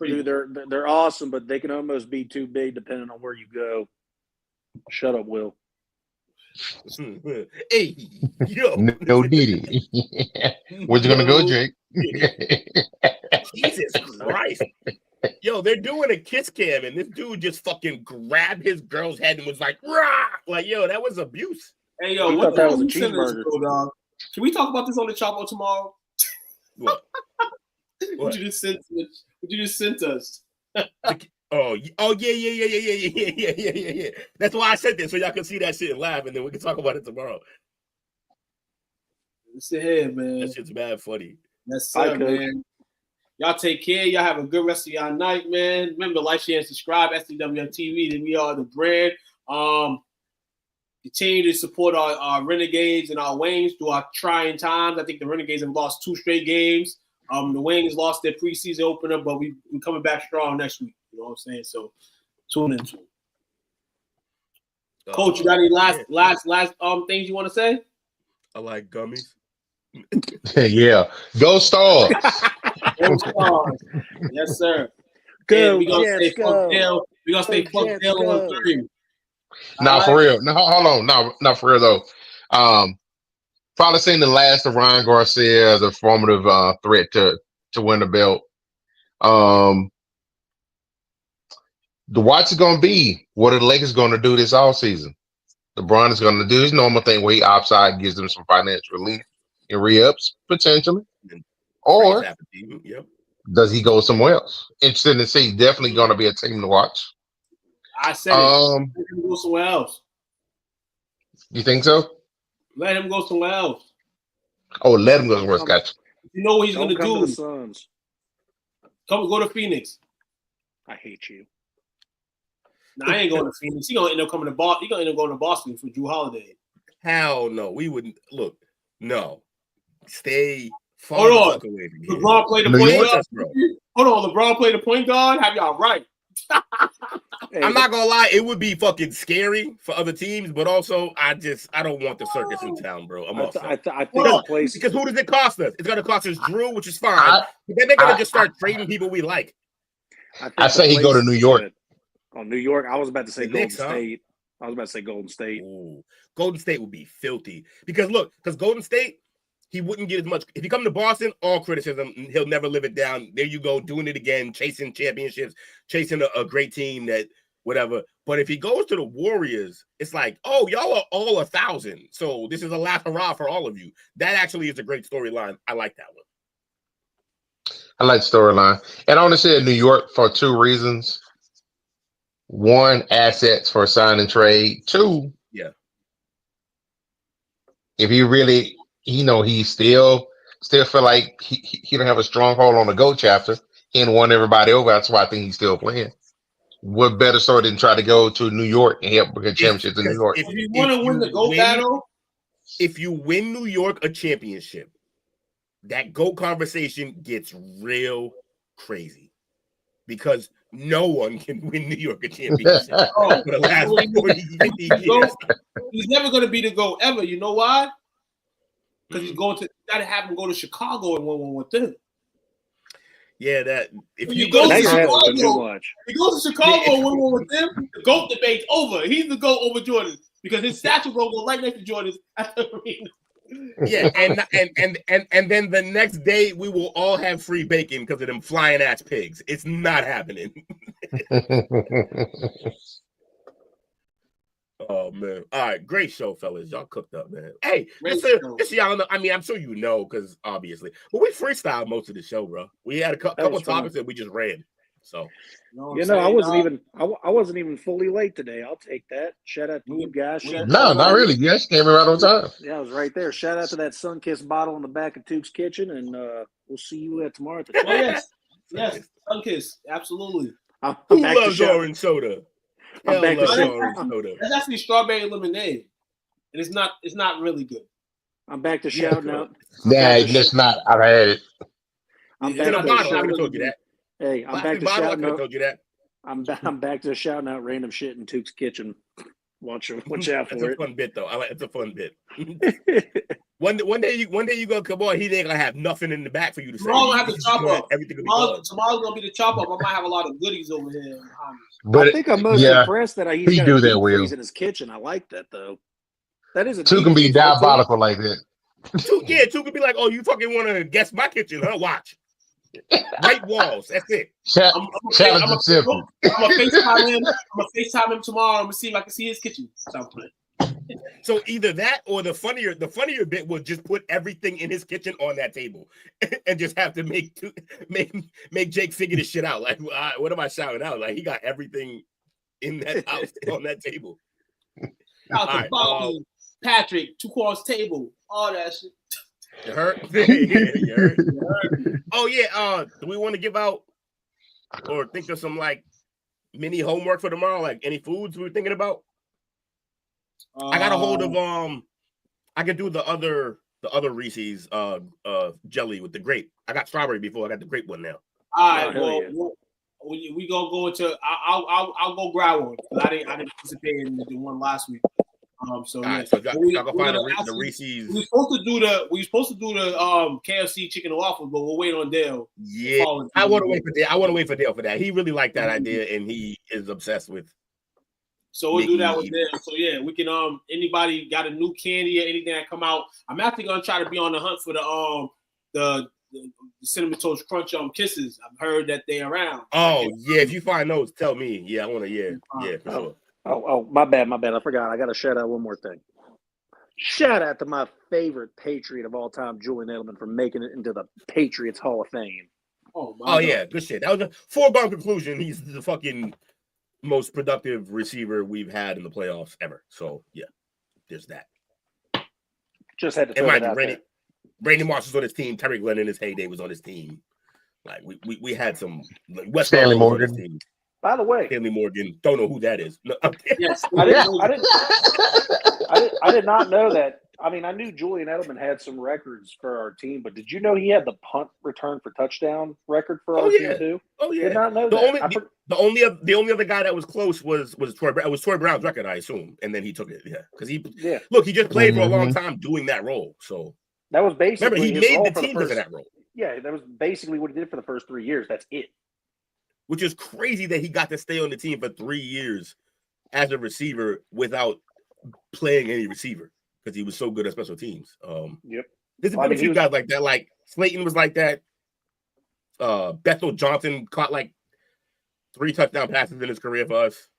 Dude, they're awesome, but they can almost be too big depending on where you go. Shut up, Will. Hey, yo. No Diddy. Where's you gonna go, Jake? Jesus Christ. Yo, they're doing a kiss cam, and this dude just fucking grabbed his girl's head and was like, rah! Like, yo, that was abuse. Hey, yo, what that was a cheeseburger. Dog? Can we talk about this on the Chapo tomorrow? What? What you just sent us? Oh, yeah. That's why I said this, so y'all can see that shit and laugh, and then we can talk about it tomorrow. Listen here, man. That shit's mad funny. Yes, sir, man. Y'all take care. Y'all have a good rest of y'all night, man. Remember, like, share, and subscribe. SCWM TV. Then we are the brand. Continue to support our Renegades and our Wings through our trying times. I think the Renegades have lost 2 straight games. The Wings lost their preseason opener, but we're coming back strong next week. You know what I'm saying? So tune into it. Coach, you got any last things you want to say? I like gummies. Yeah. Go Stars. Go Stars. Yes, sir. Go, we're gonna Jets, stay fucked down. We're gonna stay Go, fucked down on 3. Nah, for real. No, hold on. No, not for real though. Probably seen the last of Ryan Garcia as a formative threat to win the belt. The watch is going to be what are the Lakers going to do this offseason? LeBron is going to do his normal thing where he opts out, gives them some financial relief and re-ups potentially. Or does he go somewhere else? Interesting to see. Definitely going to be a team to watch. I said it. Let him go somewhere else. You think so? Let him go somewhere else. Oh, let him go somewhere else. Gotcha. You know what he's going to do? To the Suns. Go to Phoenix. I hate you. Nah, I ain't going to Phoenix. He gonna end up coming to Boston. He gonna end up going to Boston for Drew Holiday. Hell no. We wouldn't look. No. Stay far Hold on. away from here. LeBron played the point guard. Hold on, LeBron played the point guard. Have y'all right? I'm not gonna lie, it would be fucking scary for other teams, but also I don't want the circus in town, bro. I think because who does it cost us? It's gonna cost us Drew, which is fine. But then they're gonna just start trading people we like. I say he go to New York. Oh, New York. I was about to say Golden State. I was about to say Golden State. Ooh, Golden State would be filthy because Golden State, he wouldn't get as much. If he come to Boston, all criticism, he'll never live it down. There you go, doing it again, chasing championships, chasing a great team that whatever. But if he goes to the Warriors, it's like, oh, y'all are all 1,000. So this is a laugh hurrah for all of you. That actually is a great storyline. I like that one. I like the storyline. And I want to say New York for 2 reasons. 1, assets for sign and trade. 2, if he really, he still feel like he don't have a stronghold on the GOAT chapter. He ain't won everybody over. That's why I think he's still playing. What better story than try to go to New York and help bring championships in New York? If you want to win the GOAT battle, if you win New York a championship, that GOAT conversation gets real crazy because no one can win New York a championship for the last 40 years. He's never going to be the GOAT ever. You know why? Because he's going to got to have him go to Chicago and win one with them. Yeah, that if you go to Chicago, he goes to Chicago and win one with them. The GOAT debate's over. He's the GOAT over Jordan because his statue will go right next to Jordan's at the arena. Yeah, and then the next day we will all have free bacon because of them flying ass pigs. It's not happening. Oh man! All right, great show, fellas. Y'all cooked up, man. Hey, just y'all know. I mean, I'm sure you know because obviously, but we freestyled most of the show, bro. We had a couple topics that we just ran. So, I wasn't even fully late today. I'll take that. Shout out to you guys. No, not really. Yes, came right on time. Yeah, I was right there. Shout out to that Sunkist bottle in the back of Tuke's Kitchen, and we'll see you tomorrow at the Yes, Sunkist, absolutely. Who loves orange soda? I'm back to orange soda. That's actually strawberry lemonade, and it's not really good. I'm back to shouting out. Nah, it's not. I've had it. I'm It's in a back bottle. to I could have told you that. Hey, I'm back to bottle. I shouting could have out. told you that. I'm back to shouting out random shit in Tuke's kitchen. Watch out for That's it. a fun bit, though. It's a fun bit. One day you gonna come on. He ain't gonna have nothing in the back for you to say. Tomorrow gonna have to chop up. Everything Tomorrow's gonna be the chop up. I might have a lot of goodies over here. But I think I'm most impressed that he's got do a that deep well. freeze in his kitchen. I like that though. That is a Two can be diabolical like that. Two could be like, oh, you fucking want to guess my kitchen, huh? Watch. White walls. That's it. Challenge simple. I'm gonna FaceTime him tomorrow. I'm gonna see if I can see his kitchen. So either that or the funnier bit was just put everything in his kitchen on that table and just have to make Jake figure this shit out. Like, what am I shouting out? Like, he got everything in that house on that table. All right, Patrick, 2 course table, all that shit. You heard? You heard? Oh yeah. Do we want to give out or think of some like mini homework for tomorrow? Like any foods we're thinking about? I got a hold of I could do the other Reese's jelly with the grape. I got strawberry before. I got the grape one now. All right, we gonna go into. I'll go grab one because I didn't participate in the one last week. So yeah, right, so y'all go find the Reese's. We're supposed to do the KFC chicken and waffles, but we'll wait on Dale. Yeah, I want to wait for Dale. I want to wait for Dale for that. He really liked that idea, and he is obsessed with. So we'll do that with Dale. So yeah, we can. Anybody got a new candy or anything that come out? I'm actually gonna try to be on the hunt for the cinnamon toast crunch kisses. I've heard that they're around. Oh yeah, if you find those, tell me. Yeah, I want to. Yeah, for sure. Oh, my bad. I forgot. I got to shout out one more thing. Shout out to my favorite Patriot of all time, Julian Edelman, for making it into the Patriots Hall of Fame. Oh yeah, good shit. That was a foregone conclusion. He's the fucking most productive receiver we've had in the playoffs ever. So yeah, there's that. Just had to throw that out there. Brandon Marsh was on his team. Terry Glenn in his heyday was on his team. Like we had some West Stanley Morgan. By the way, Stanley Morgan. Don't know who that is. No, yes, I did not know that. I mean, I knew Julian Edelman had some records for our team, but did you know he had the punt return for touchdown record for our team too? Oh yeah. Did not know that. The only other guy that was close was Troy. It was Troy Brown's record, I assume, and then he took it. Yeah, because he just played for a long time doing that role. So that was basically remember he made the team because of that role. Yeah, that was basically what he did for the first 3 years. That's it. Which is crazy that he got to stay on the team for 3 years as a receiver without playing any receiver because he was so good at special teams. Yep. There's been a few guys like that. Like Slayton was like that. Bethel Johnson caught like 3 touchdown passes in his career for us.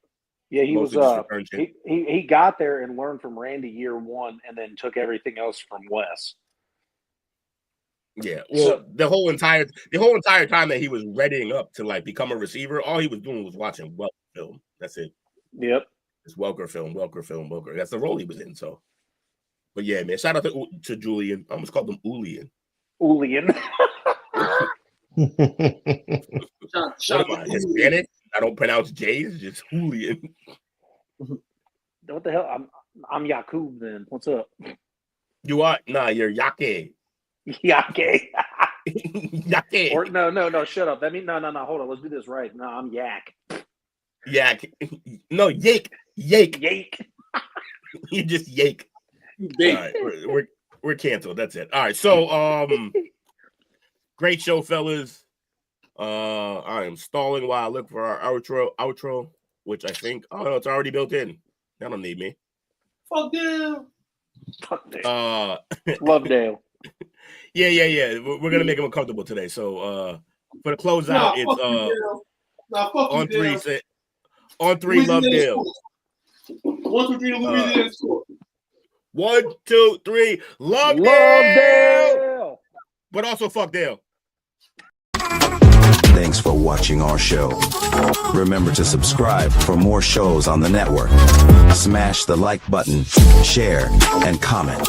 Yeah, he was. He got there and learned from Randy year 1, and then took everything else from Wes. Yeah, well, the whole entire time that he was readying up to like become a receiver, all he was doing was watching Welker film. That's it. Yep, it's Welker film. That's the role he was in. So, but yeah, man, shout out to Julian. I almost called him Ulian. Shout out Hispanic. I don't pronounce J's, just Julian. What the hell? I'm Yakub. Then what's up? You are you're Yake. Yake. Yake. Or no, shut up. That means no, hold on, let's do this right. No, I'm Yak. No, Yake. You just Yake. All right, we're canceled. That's it. All right, so great show, fellas. I am stalling while I look for our outro, which I think it's already built in. Y'all don't need me. Fuck Dale. Love Dale. Yeah. We're gonna make him uncomfortable today. So for the closeout, on three. Say, on 3, love Dale. 1, 2, 3, Louisiana score. 1, 2, 3, love Dale. But also fuck Dale. Thanks for watching our show. Remember to subscribe for more shows on the network. Smash the like button, share, and comment.